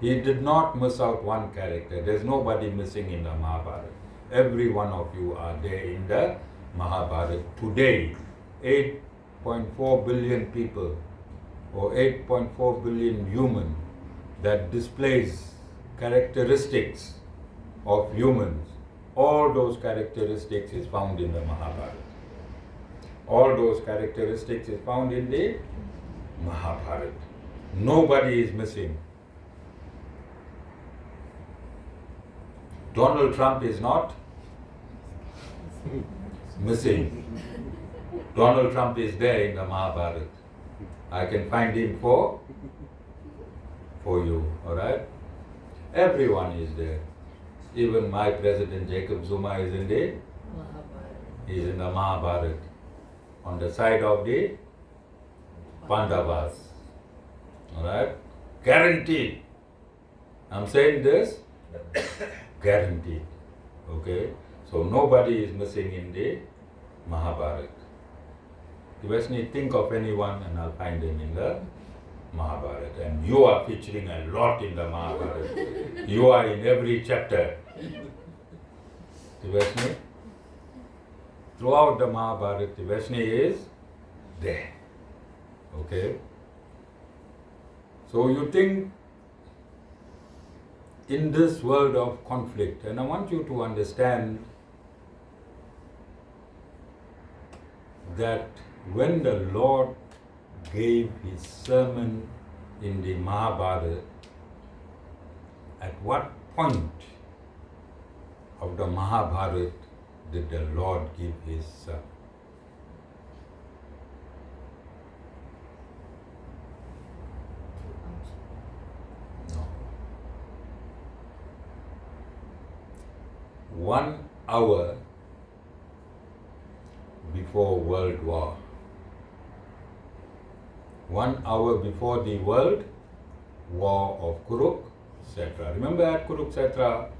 He did not miss out one character. There's nobody missing in the Mahabharata. Every one of you are there in the Mahabharata. Today, 8.4 billion people or 8.4 billion human that displays characteristics of humans. All those characteristics is found in the Mahabharata. All those characteristics is found in the Mahabharata. Nobody is missing. Donald Trump is not missing. Donald Trump is there in the Mahabharata. I can find him for you, alright? Everyone is there. Even my president Jacob Zuma is in the Mahabharata. On the side of the Pandavas. Alright? Guaranteed. I'm saying this, guaranteed. Okay? So nobody is missing in the Mahabharata. Devashni, think of anyone and I'll find them in the Mahabharata. And you are featuring a lot in the Mahabharata. You are in every chapter. Devashni, throughout the Mahabharata, Devashni is there. Okay? So you think in this world of conflict, and I want you to understand that when the Lord gave His sermon in the Mahabharata, at what point of the Mahabharata did the Lord give His sermon? No. 1 hour before World War. 1 hour before the World War of Kurukshetra. Remember at Kurukshetra,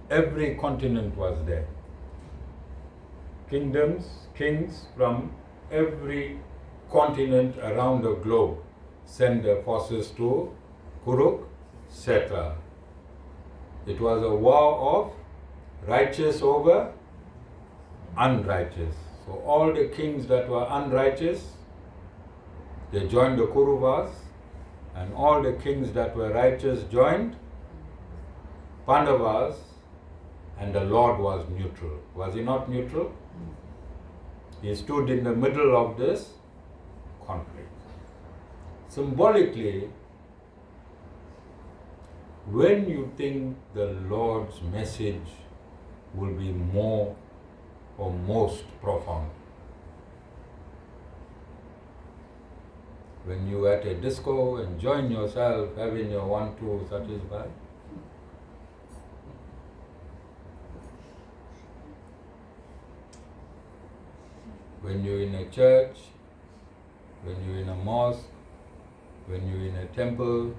every continent was there. Kingdoms, kings from every continent around the globe sent their forces to Kurukshetra. It was a war of righteous over unrighteous. So all the kings that were unrighteous, they joined the Kuruvas, and all the kings that were righteous joined Pandavas, and the Lord was neutral. Was He not neutral? He stood in the middle of this conflict. Symbolically, when you think the Lord's message will be more or most profound, when you at a disco enjoying yourself, having your 1-2 satisfied, when you're in a church, when you're in a mosque, when you're in a temple,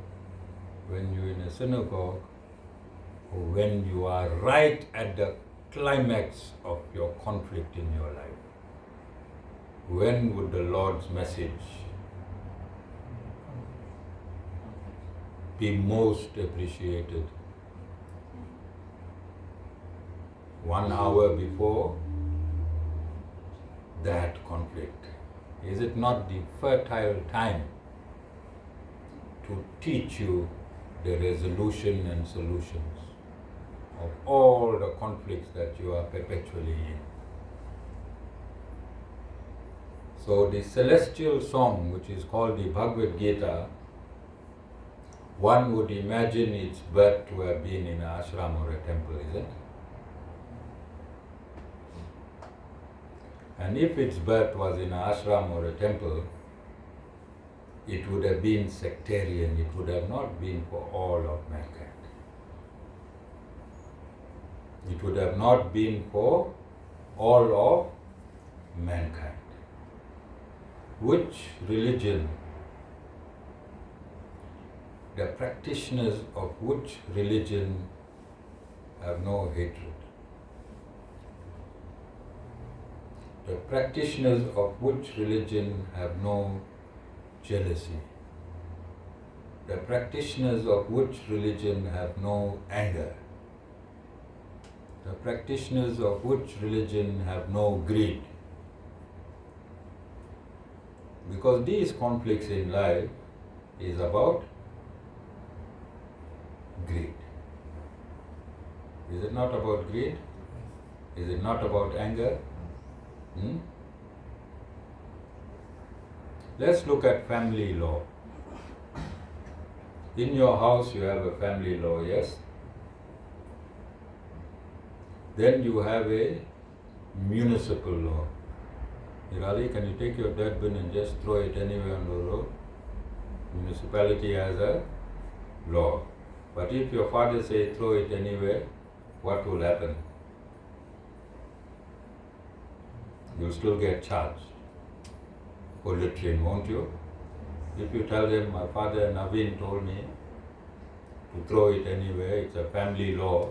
when you're in a synagogue, or when you are right at the climax of your conflict in your life, when would the Lord's message be most appreciated? 1 hour before that conflict. Is it not the fertile time to teach you the resolution and solutions of all the conflicts that you are perpetually in? So the celestial song, which is called the Bhagavad Gita, one would imagine its birth to have been in an ashram or a temple, is it? And if its birth was in an ashram or a temple, it would have been sectarian, it would have not been for all of mankind. It would have not been for all of mankind. Which religion, the practitioners of which religion have no hatred? the practitioners of which religion have no jealousy. The practitioners of which religion have no anger. The practitioners of which religion have no greed. Because these conflicts in life is about greed. Is it not about greed? Is it not about anger? Let's look at family law. In your house you have a family law, yes? Then you have a municipal law. Hirali, can you take your dead bin and just throw it anywhere on the road? Municipality has a law. But if your father says throw it anywhere, what will happen? You'll still get charged for littering, won't you? If you tell them, my father Naveen told me to throw it anywhere, it's a family law,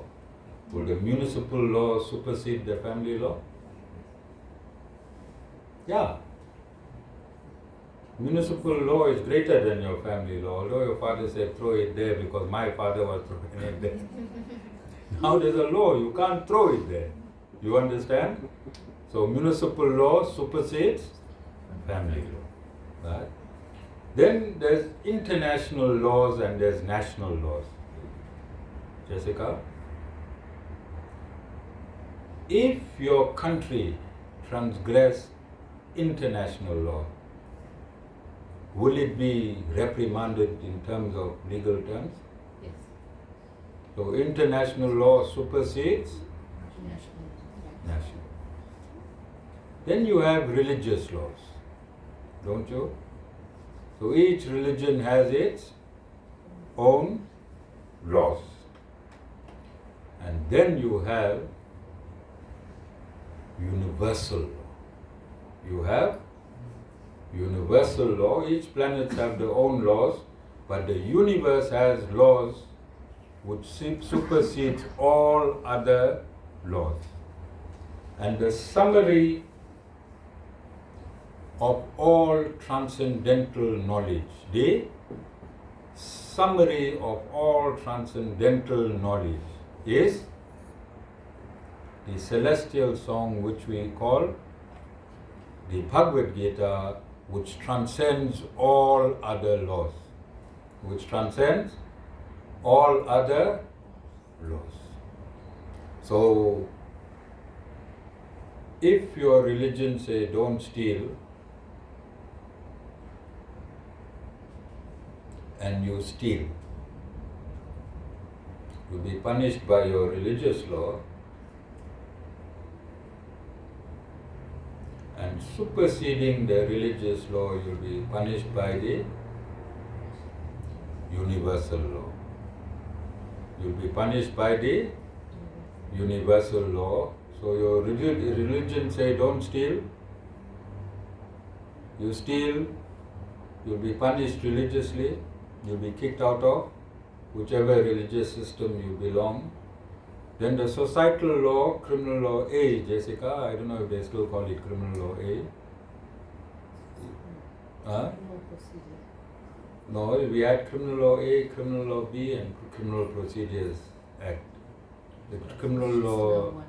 will the municipal law supersede the family law? Yeah. Municipal law is greater than your family law, although your father said throw it there because my father was throwing it there. Now there's a law, you can't throw it there. You understand? So municipal law supersedes family law. Right? Then there's international laws and there's national laws. Jessica? If your country transgress international law, will it be reprimanded in terms of legal terms? Yes. So international law supersedes National. national. Then you have religious laws, don't you? So each religion has its own laws. And then you have universal law. You have universal law. Each planet have their own laws, but the universe has laws which supersedes all other laws. And the summary of all transcendental knowledge, the summary of all transcendental knowledge is the celestial song which we call the Bhagavad Gita, which transcends all other laws. Which transcends all other laws. So, if your religion say don't steal, and you steal, you'll be punished by your religious law, and superseding the religious law, you'll be punished by the universal law. You'll be punished by the universal law. So your religion say don't steal. You steal, you'll be punished religiously. You'll be kicked out of whichever religious system you belong. Then the societal law, criminal law A, Jessica, I don't know if they still call it criminal law A. Huh? No, we had criminal law A, criminal law B, and criminal procedures act. The criminal law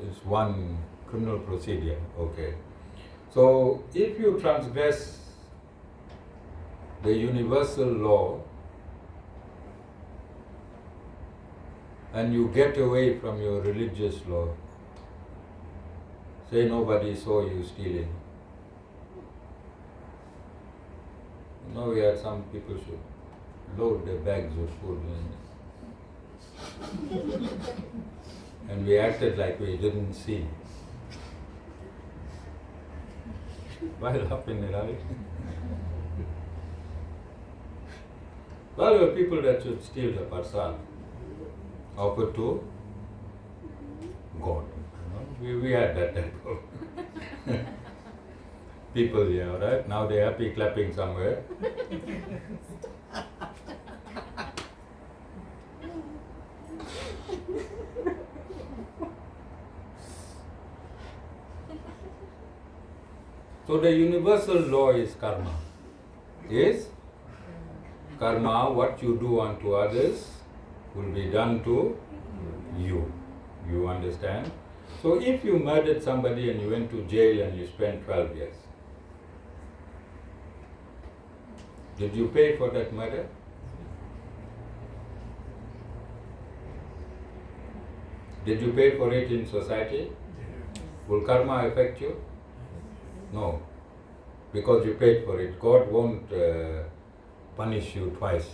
is one criminal procedure. Okay. So if you transgress the universal law and you get away from your religious law, say nobody saw you stealing. You know, we had some people should load their bags with food and we acted like we didn't see. Why laughing, right? Well, there were people that should steal the parsal, offered to God. You know? We had that type of people here, right? Now they're happy clapping somewhere. So the universal law is karma. Is karma, what you do unto others will be done to you. You understand? So if you murdered somebody and you went to jail and you spent 12 years, did you pay for that murder? Did you pay for it in society? Will karma affect you? No. Because you paid for it. God won't punish you twice.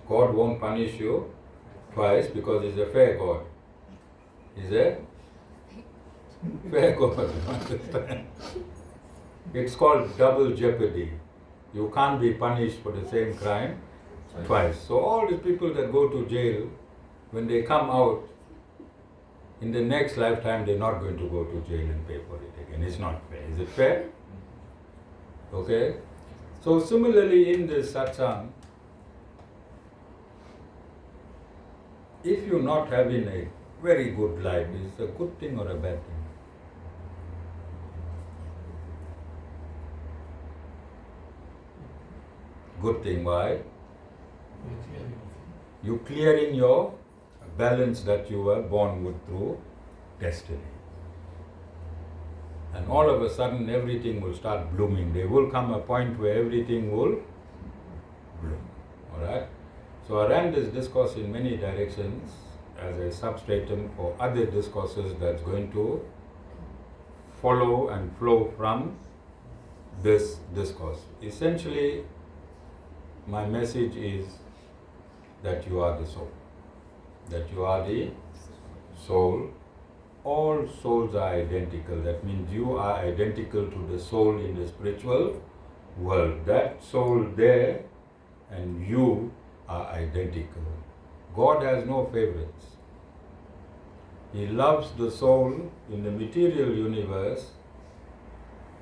God won't punish you twice because He's a fair God. He's a fair God. Understand? It's called double jeopardy. You can't be punished for the same crime twice. So all the people that go to jail, when they come out, in the next lifetime they're not going to go to jail and pay for it again. It's not fair. Is it fair? Okay? So similarly in this satsang, if you're not having a very good life, is it a good thing or a bad thing? Good thing. Why? You clearing your balance that you were born with through destiny. And all of a sudden everything will start blooming. There will come a point where everything will bloom. Alright? So I ran this discourse in many directions as a substratum for other discourses that's going to follow and flow from this discourse. Essentially, my message is that you are the soul. That you are the soul. All souls are identical. That means you are identical to the soul in the spiritual world. That soul there and you are identical. God has no favorites. He loves the soul in the material universe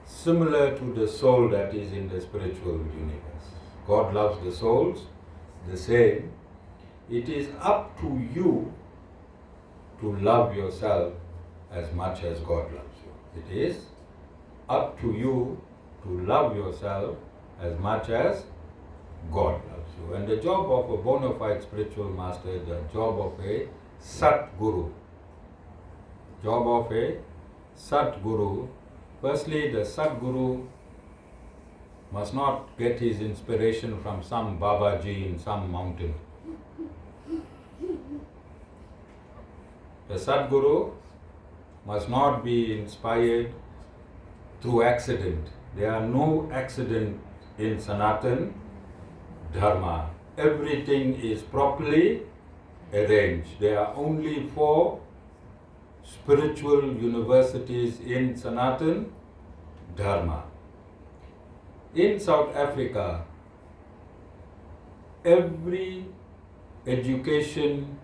similar to the soul that is in the spiritual universe. God loves the souls the same. It is up to you to love yourself as much as God loves you. It is up to you to love yourself as much as God loves you. And the job of a bona fide spiritual master, the job of a Satguru, firstly the Satguru must not get his inspiration from some Babaji in some mountain. The Sadguru must not be inspired through accident. There are no accidents in Sanatan Dharma. Everything is properly arranged. There are only 4 spiritual universities in Sanatan Dharma. In South Africa, every education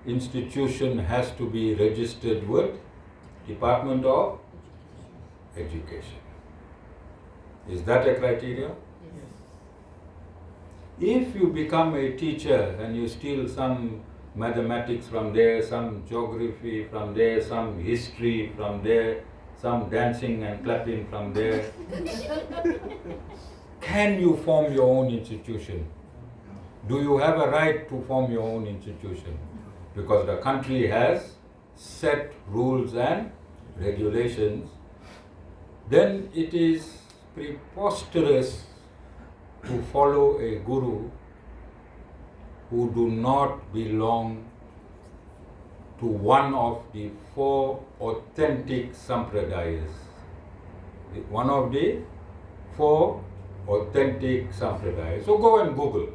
institution has to be registered with Department of Education. Is that a criteria? If you become a teacher and you steal some mathematics from there, some geography from there, some history from there, some dancing and clapping from there, can you form your own institution? Do you have a right to form your own institution? Because the country has set rules and regulations. Then it is preposterous to follow a guru who do not belong to one of the 4 authentic sampradayas. One of the 4 authentic sampradayas. So go and Google.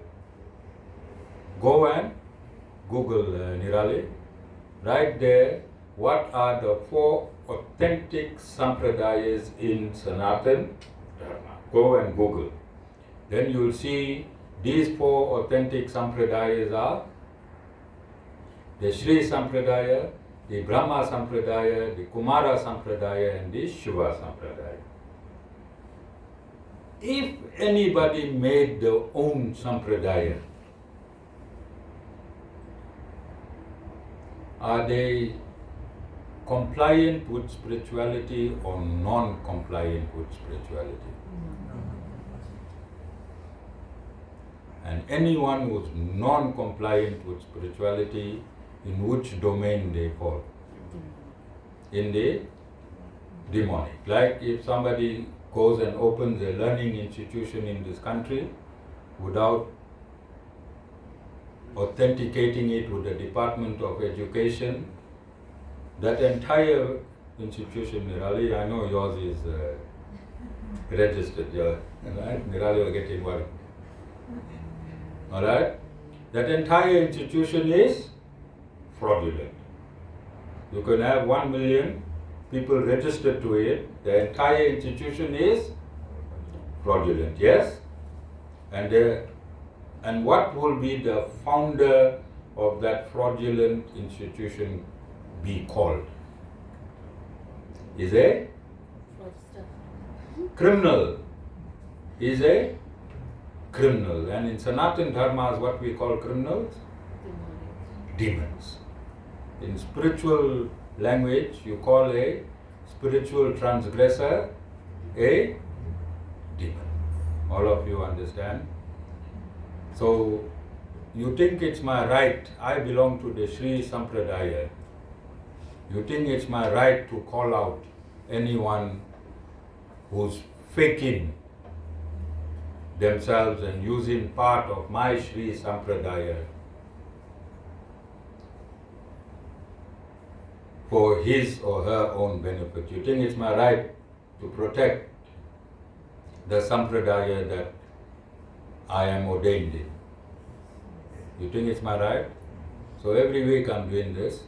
Nirali. Right there, what are the 4 authentic sampradayas in Sanatan Dharma? Go and Google. Then you will see these 4 authentic sampradayas are the Shri Sampradaya, the Brahma Sampradaya, the Kumara Sampradaya, and the Shiva Sampradaya. If anybody made their own Sampradaya, are they compliant with spirituality or non-compliant with spirituality. And anyone who's non-compliant with spirituality, in which domain they fall? In the demonic. Like if somebody goes and opens a learning institution in this country without authenticating it with the Department of Education, that entire institution, Nirali, I know yours is registered, yeah, right? Nirali will get worried. Alright? That entire institution is fraudulent. You can have 1 million people registered to it, the entire institution is fraudulent, yes? And what will be the founder of that fraudulent institution be called? Is a Fraudster. criminal. Is a criminal. And in Sanatan Dharma is what we call criminals? Demonic. Demons. In spiritual language, you call a spiritual transgressor a demon. All of you understand? So, you think it's my right, I belong to the Sri Sampradaya. You think it's my right to call out anyone who's faking themselves and using part of my Sri Sampradaya for his or her own benefit. You think it's my right to protect the Sampradaya that I am ordained in. You think it's my right? So every week I'm doing this.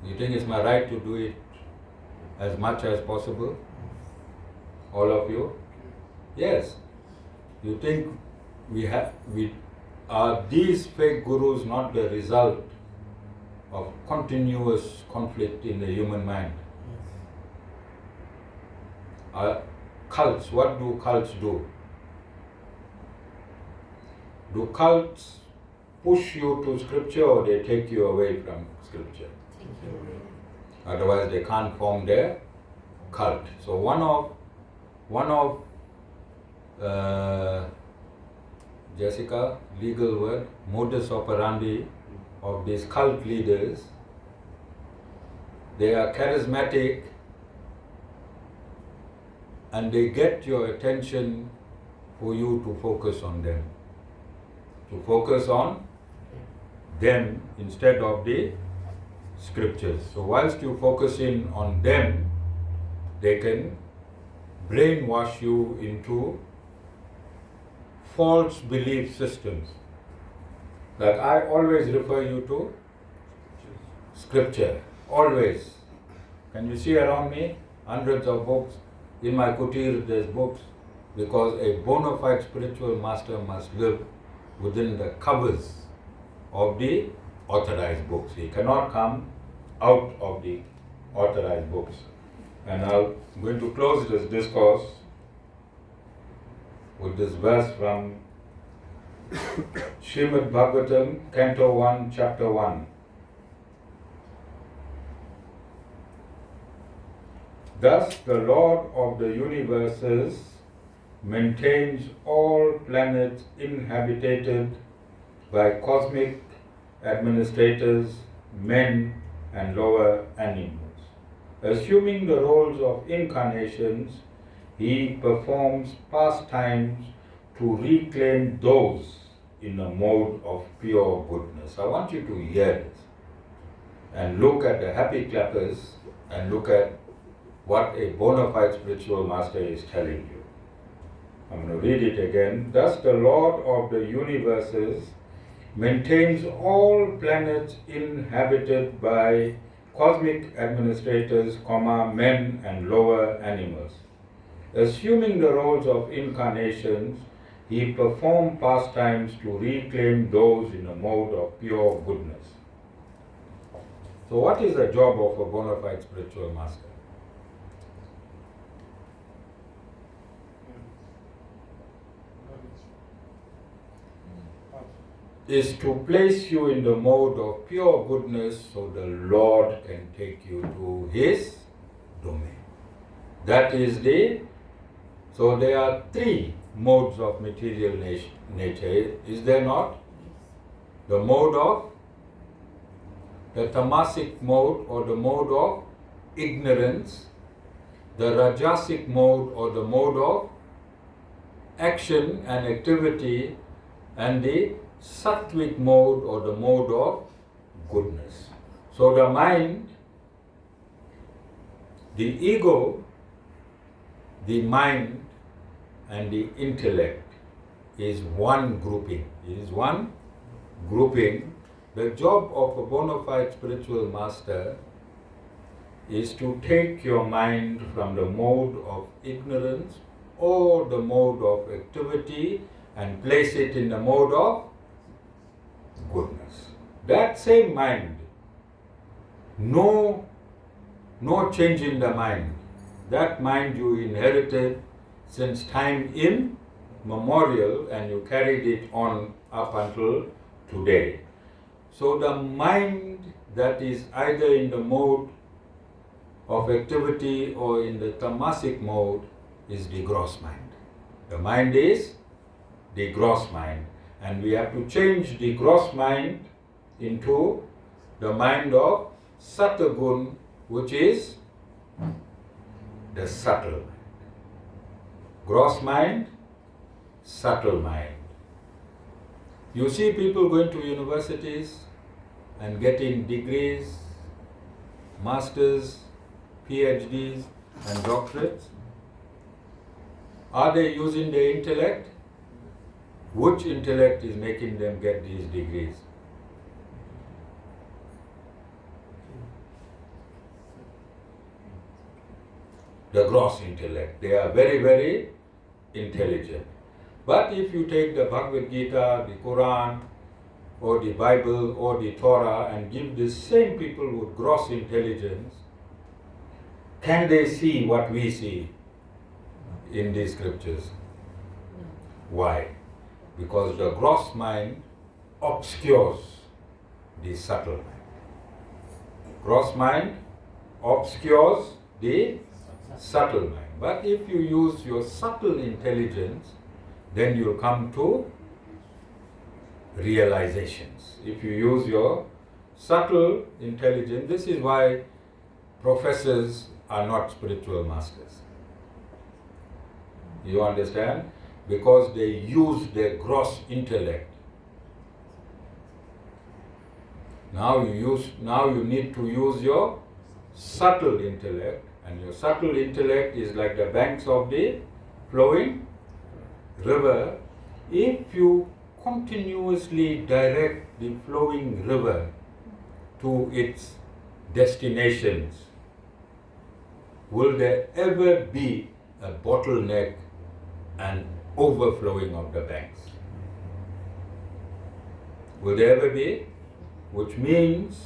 You think it's my right to do it as much as possible? All of you? Yes. You think are these fake gurus not the result of continuous conflict in the human mind? Cults, what do cults do? Do cults push you to scripture or they take you away from scripture? Take you away. Otherwise they can't form their cult. So one of Jessica, legal word, modus operandi of these cult leaders, they are charismatic and they get your attention for you to focus on them. To focus on them instead of the scriptures. So whilst you focus in on them, they can brainwash you into false belief systems. Like I always refer you to scripture. Always. Can you see around me? Hundreds of books. In my kutir there's books. Because a bona fide spiritual master must live within the covers of the authorized books. He cannot come out of the authorized books. And I'm going to close this discourse with this verse from Srimad Bhagavatam, Canto 1, Chapter 1. Thus the Lord of the universes maintains all planets inhabited by cosmic administrators, men and lower animals. Assuming the roles of incarnations, he performs pastimes to reclaim those in a mode of pure goodness. I want you to hear this and look at the happy clappers and look at what a bona fide spiritual master is telling you. I'm going to read it again. Thus the Lord of the universes maintains all planets inhabited by cosmic administrators, men and lower animals. Assuming the roles of incarnations, he performed pastimes to reclaim those in a mode of pure goodness. So what is the job of a bona fide spiritual master? is to place you in the mode of pure goodness so the Lord can take you to His domain. That is so there are three modes of material nature, is there not? The mode of the tamasic mode or the mode of ignorance, the rajasic mode or the mode of action and activity, and the sattvic mode or the mode of goodness. So the mind, the ego, the mind and the intellect is one grouping. It is one grouping. The job of a bona fide spiritual master is to take your mind from the mode of ignorance or the mode of activity and place it in the mode of goodness. That same mind, no change in the mind. That mind you inherited since time immemorial and you carried it on up until today. So the mind that is either in the mode of activity or in the tamasic mode is the gross mind. The mind is the gross mind, and we have to change the gross mind into the mind of Satagun, which is the subtle mind. Gross mind, subtle mind. You see people going to universities and getting degrees, masters, PhDs and doctorates. Are they using their intellect? Which intellect is making them get these degrees? The gross intellect. They are very, very intelligent. But if you take the Bhagavad Gita, the Quran, or the Bible, or the Torah, and give the same people with gross intelligence, can they see what we see in these scriptures? Why? Because the gross mind obscures the subtle mind. Gross mind obscures the subtle mind. But if you use your subtle intelligence, then you'll come to realizations. If you use your subtle intelligence, this is why professors are not spiritual masters. You understand? Because they use their gross intellect. Now you need to use your subtle intellect, and your subtle intellect is like the banks of the flowing river. If you continuously direct the flowing river to its destinations, will there ever be a bottleneck and overflowing of the banks? Will there ever be? Which means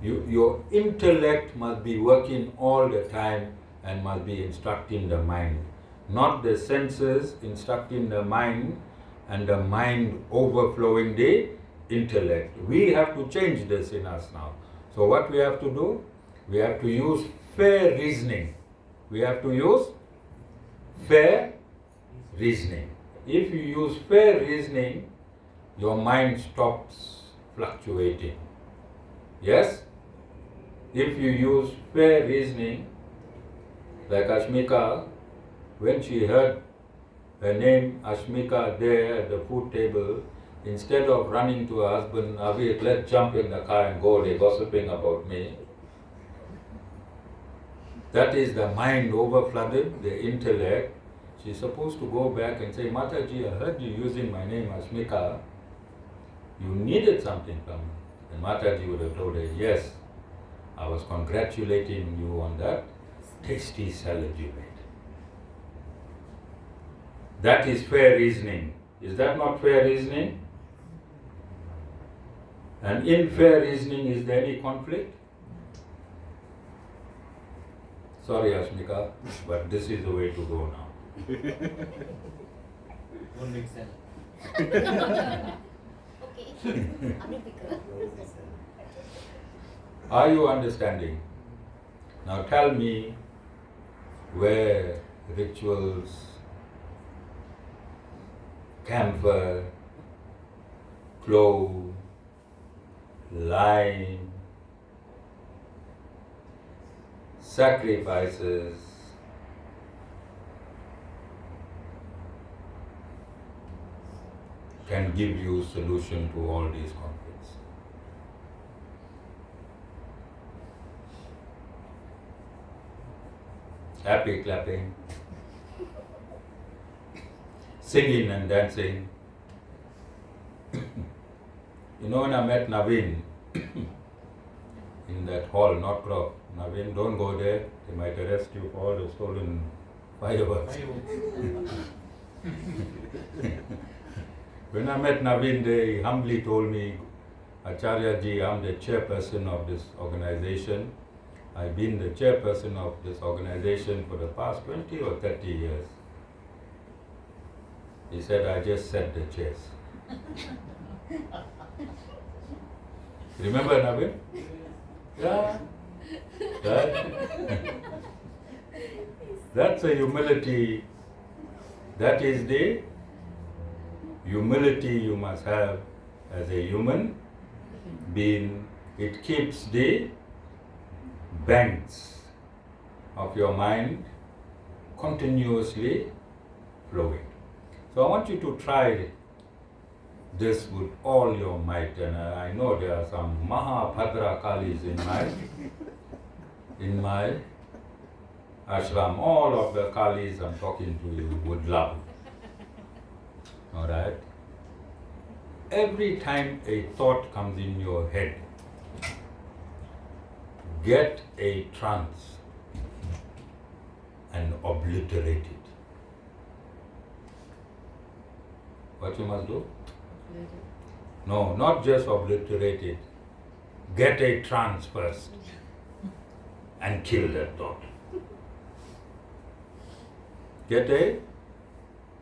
your intellect must be working all the time and must be instructing the mind, not the senses instructing the mind and the mind overflowing the intellect. We have to change this in us now. So what we have to do? We have to use fair reasoning. We have to use fair reasoning. If you use fair reasoning, your mind stops fluctuating. Yes? If you use fair reasoning, like Ashmika, when she heard her name Ashmika there at the food table, instead of running to her husband, Avi, let's jump in the car and go, they're gossiping about me. That is the mind overflooded, the intellect. She's supposed to go back and say, Mataji, I heard you using my name Ashmika. You needed something from me. And Mataji would have told her, yes, I was congratulating you on that tasty salad you made. That is fair reasoning. Is that not fair reasoning? And in fair reasoning, is there any conflict? Sorry, Ashmika, but this is the way to go now. Won't make sense. Anupika. Are you understanding? Now tell me where rituals, camphor, clove, lime, sacrifices, can give you solution to all these conflicts. Happy clapping, singing and dancing. You know, when I met Naveen in that hall, not Croft, Naveen, don't go there, they might arrest you for all the stolen fireworks. When I met Naveen there, he humbly told me, Acharya ji, I'm the chairperson of this organization. I've been the chairperson of this organization for the past 20 or 30 years. He said, I just set the chairs. Remember Naveen? Yeah. Right? That's a humility. That is the humility you must have as a human being. It keeps the banks of your mind continuously flowing. So I want you to try this with all your might, and I know there are some Mahabhadra Kalis in my ashram. All of the Kalis I'm talking to you would love. Alright? Every time a thought comes in your head, get a trance and obliterate it. What you must do? No, not just obliterate it. Get a trance first and kill that thought. Get a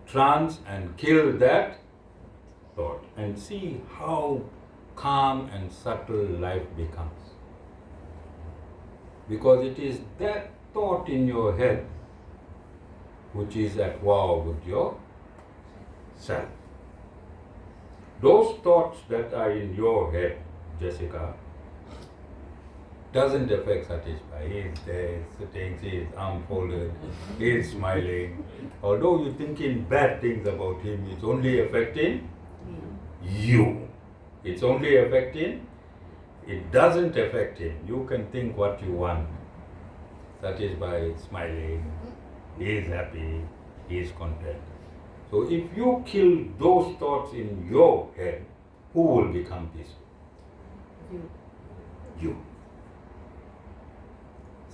trance and kill that thought and see how calm and subtle life becomes. Because it is that thought in your head which is at war with your self. Those thoughts that are in your head, Jessica, doesn't affect Satish Bhai. He is there, sitting, his arm folded, he is smiling. Although you're thinking bad things about him, it's only affecting you. It's only affecting, it doesn't affect him. You can think what you want. Satish Bhai is smiling, he is happy, he is content. So if you kill those thoughts in your head, who will become peaceful? You.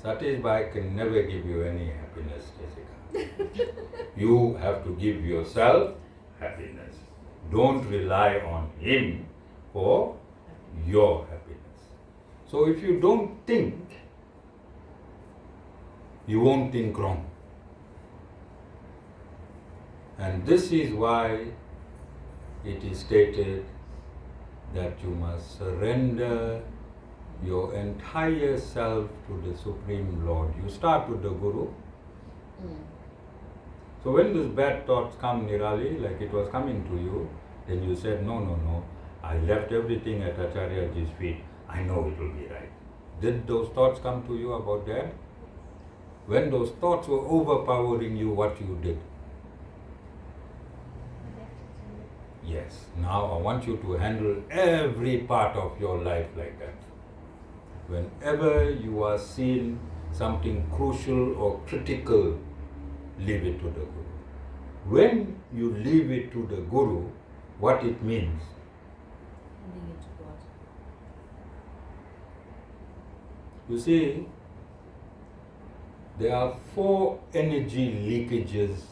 Satish Bhai can never give you any happiness, Jessica. You have to give yourself happiness. Don't rely on him for your happiness. So if you don't think, you won't think wrong. And this is why it is stated that you must surrender your entire self to the Supreme Lord. You start with the Guru. So when these bad thoughts come, Nirali, like it was coming to you, then you said, no, I left everything at Acharyaji's feet. I know it will be right. Did those thoughts come to you about that? When those thoughts were overpowering you, what you did? Yes. Now I want you to handle every part of your life like that. Whenever you are seeing something crucial or critical, leave it to the Guru. When you leave it to the Guru, what it means? Handing it to God. You see, there are 4 energy leakages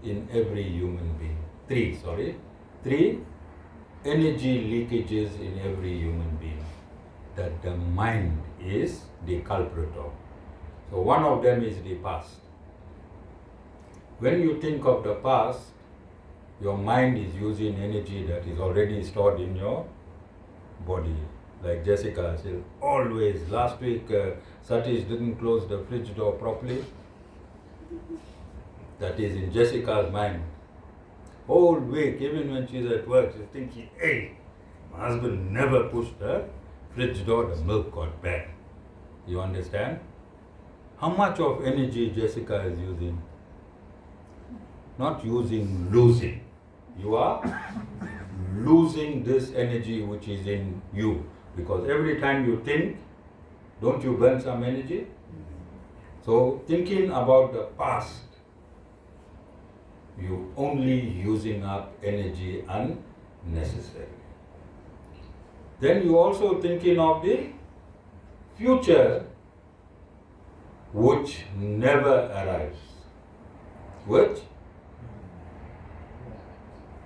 in every human being. 3 energy leakages in every human being that the mind is the culprit of. So one of them is the past. When you think of the past, Your mind is using energy that is already stored in your body. Like Jessica said, always. Last week, Satish didn't close the fridge door properly. That is in Jessica's mind. Whole week, even when she's at work, she's thinking, hey, my husband never pushed the fridge door, the milk got bad. You understand? How much of energy Jessica is using? Not using, losing. You are losing this energy which is in you. Because every time you think, don't you burn some energy? So thinking about the past, you only using up energy unnecessarily. Then you also thinking of the future which never arrives. Which?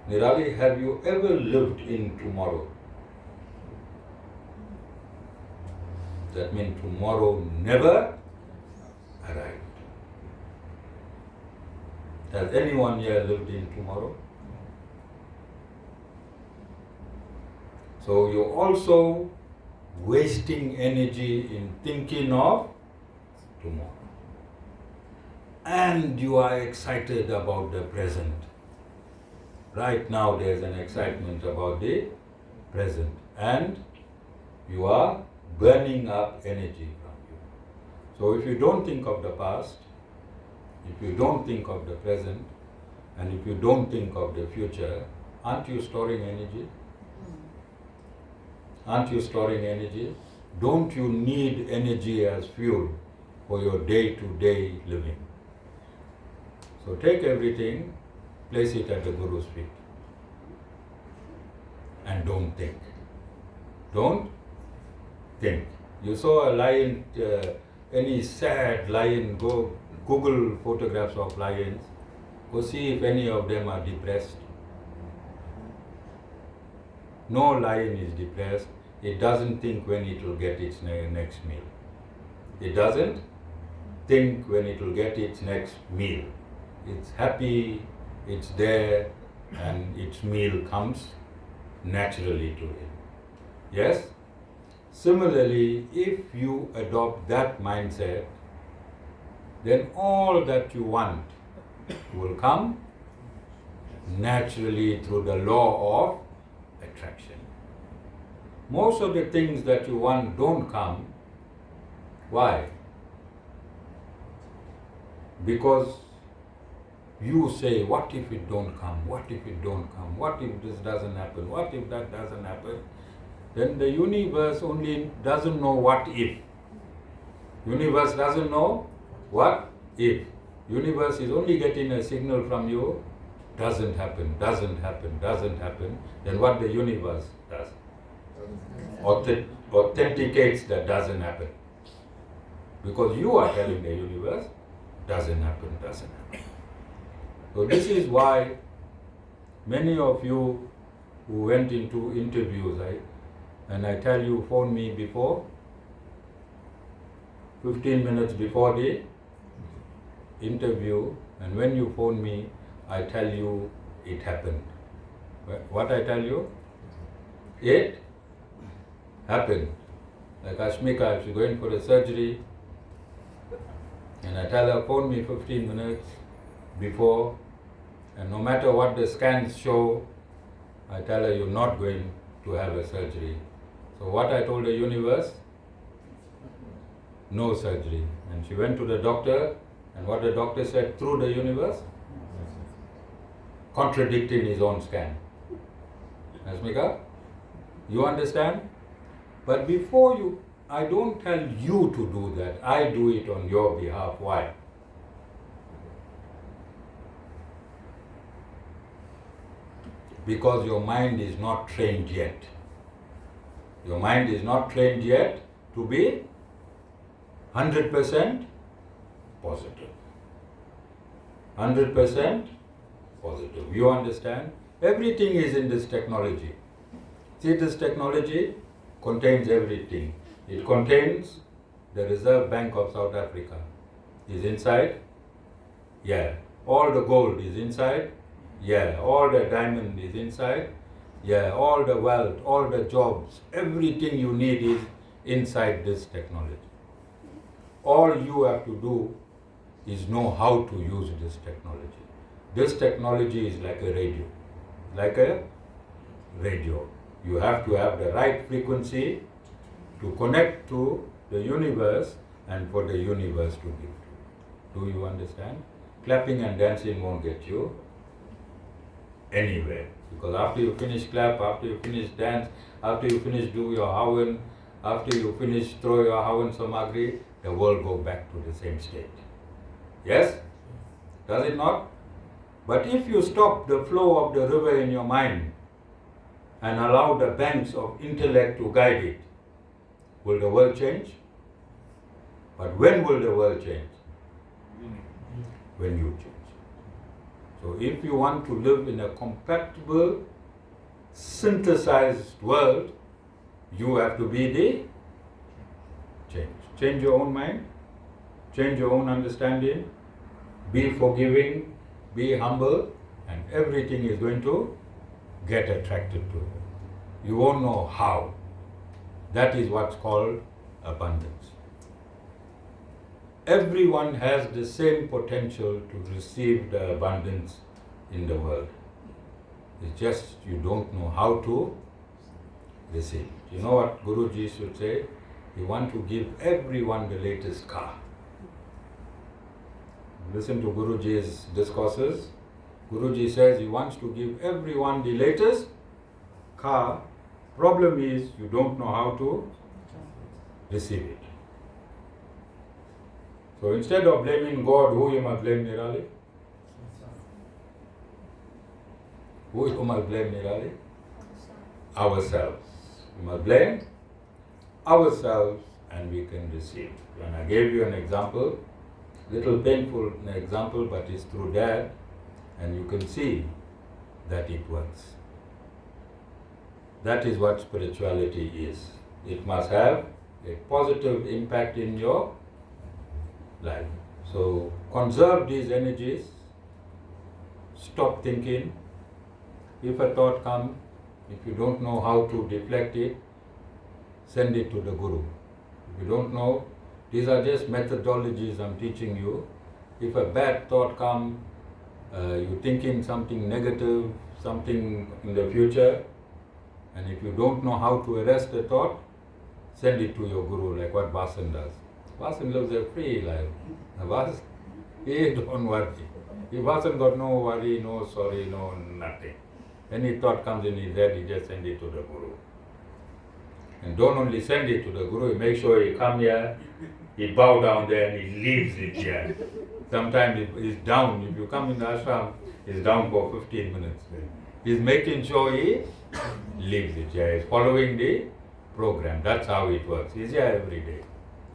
Nirali, have you ever lived in tomorrow? That means tomorrow never arrived. Has anyone here lived in tomorrow? So you're also wasting energy in thinking of tomorrow. And you are excited about the present. Right now there's an excitement about the present. And you are burning up energy from you. So if you don't think of the past, if you don't think of the present, and if you don't think of the future, aren't you storing energy? Aren't you storing energy? Don't you need energy as fuel for your day-to-day living? So take everything, place it at the Guru's feet. And don't think. Don't think. You saw a lion, any sad lion, go Google photographs of lions, go see if any of them are depressed. No lion is depressed. It doesn't think when it will get its next meal. It doesn't think when it will get its next meal. It's happy, it's there, and its meal comes naturally to it. Yes? Similarly, if you adopt that mindset, then all that you want will come naturally through the law of attraction. Most of the things that you want don't come. Why? Because you say, what if it don't come? What if it don't come? What if this doesn't happen? What if that doesn't happen? Then the universe only doesn't know what if. Universe doesn't know what if. Universe is only getting a signal from you, doesn't happen, doesn't happen, doesn't happen. Then what the universe does? Authenticates that doesn't happen. Because you are telling the universe, doesn't happen, doesn't happen. So this is why many of you who went into interviews, and I tell you, phone me before, 15 minutes before the interview, and when you phone me, I tell you it happened. What I tell you? It happened. Like Ashmika, if she's going for a surgery, and I tell her, phone me 15 minutes before, and no matter what the scans show, I tell her you're not going to have a surgery. So what I told the universe? No surgery. And she went to the doctor, and what the doctor said through the universe? Contradicting his own scan. Asmika, you understand? But before you, I don't tell you to do that. I do it on your behalf. Why? Because your mind is not trained yet. Your mind is not trained yet to be 100% positive. 100% positive. You understand? Everything is in this technology. See, this technology contains everything. It contains the Reserve Bank of South Africa. Is inside? Yeah. All the gold is inside? Yeah, all the diamond is inside. Yeah, all the wealth, all the jobs, everything you need is inside this technology. All you have to do is know how to use this technology. This technology is like a radio. Like a radio. You have to have the right frequency to connect to the universe and for the universe to give to you. Do you understand? Clapping and dancing won't get you anywhere. Because after you finish clap, after you finish dance, after you finish do your havan, after you finish throw your havan samagri, the world go back to the same state. Yes? Does it not? But if you stop the flow of the river in your mind and allow the banks of intellect to guide it, will the world change? But when will the world change? When you change. So if you want to live in a compatible, synthesized world, you have to be the change. Change your own mind, change your own understanding, be forgiving, be humble, and everything is going to get attracted to you. You won't know how. That is what's called abundance. Everyone has the same potential to receive the abundance in the world. It's just you don't know how to receive. You know what Guruji should say? He wants to give everyone the latest car. Listen to Guruji's discourses. Guruji says he wants to give everyone the latest car. Problem is you don't know how to receive it. So instead of blaming God, who you must blame, Nirali? Who you must blame, Nirali? Ourselves. We must blame ourselves and we can receive. And I gave you an example, little painful example, but it's through that, and you can see that it works. That is what spirituality is. It must have a positive impact in your life. So conserve these energies, stop thinking. If a thought comes, if you don't know how to deflect it, send it to the Guru. If you don't know, these are just methodologies I'm teaching you. If a bad thought comes, you're thinking something negative, something in the future, and if you don't know how to arrest the thought, send it to your Guru, like what Vasan does. Vasan lives a free life. Vasan, he don't worry. If Vasan got no worry, no sorry, no nothing. Any thought comes in his head, he just send it to the Guru. And don't only send it to the Guru, make sure he come here, he bow down there and he leaves it here. Sometimes he's down. If you come in the ashram, he's down for 15 minutes. He's making sure he leaves it here. He's following the program. That's how it works. He's here every day.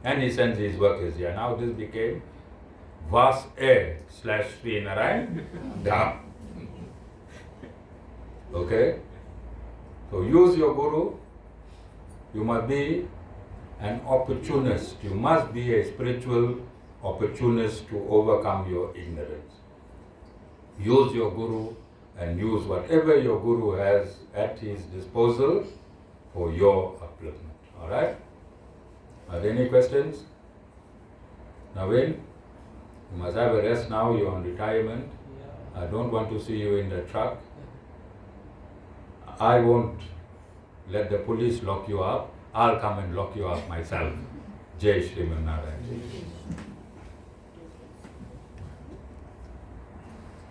And he sends his workers here. Now this became Vas Air / Sri Narayan Dham. Okay? So use your Guru. You must be an opportunist. You must be a spiritual opportunist to overcome your ignorance. Use your Guru and use whatever your Guru has at his disposal for your upliftment. Alright? Are there any questions? Naveen, you must have a rest now. You're on retirement. I don't want to see you in the truck. I won't let the police lock you up. I'll come and lock you up myself. Jai Shriman Narayan.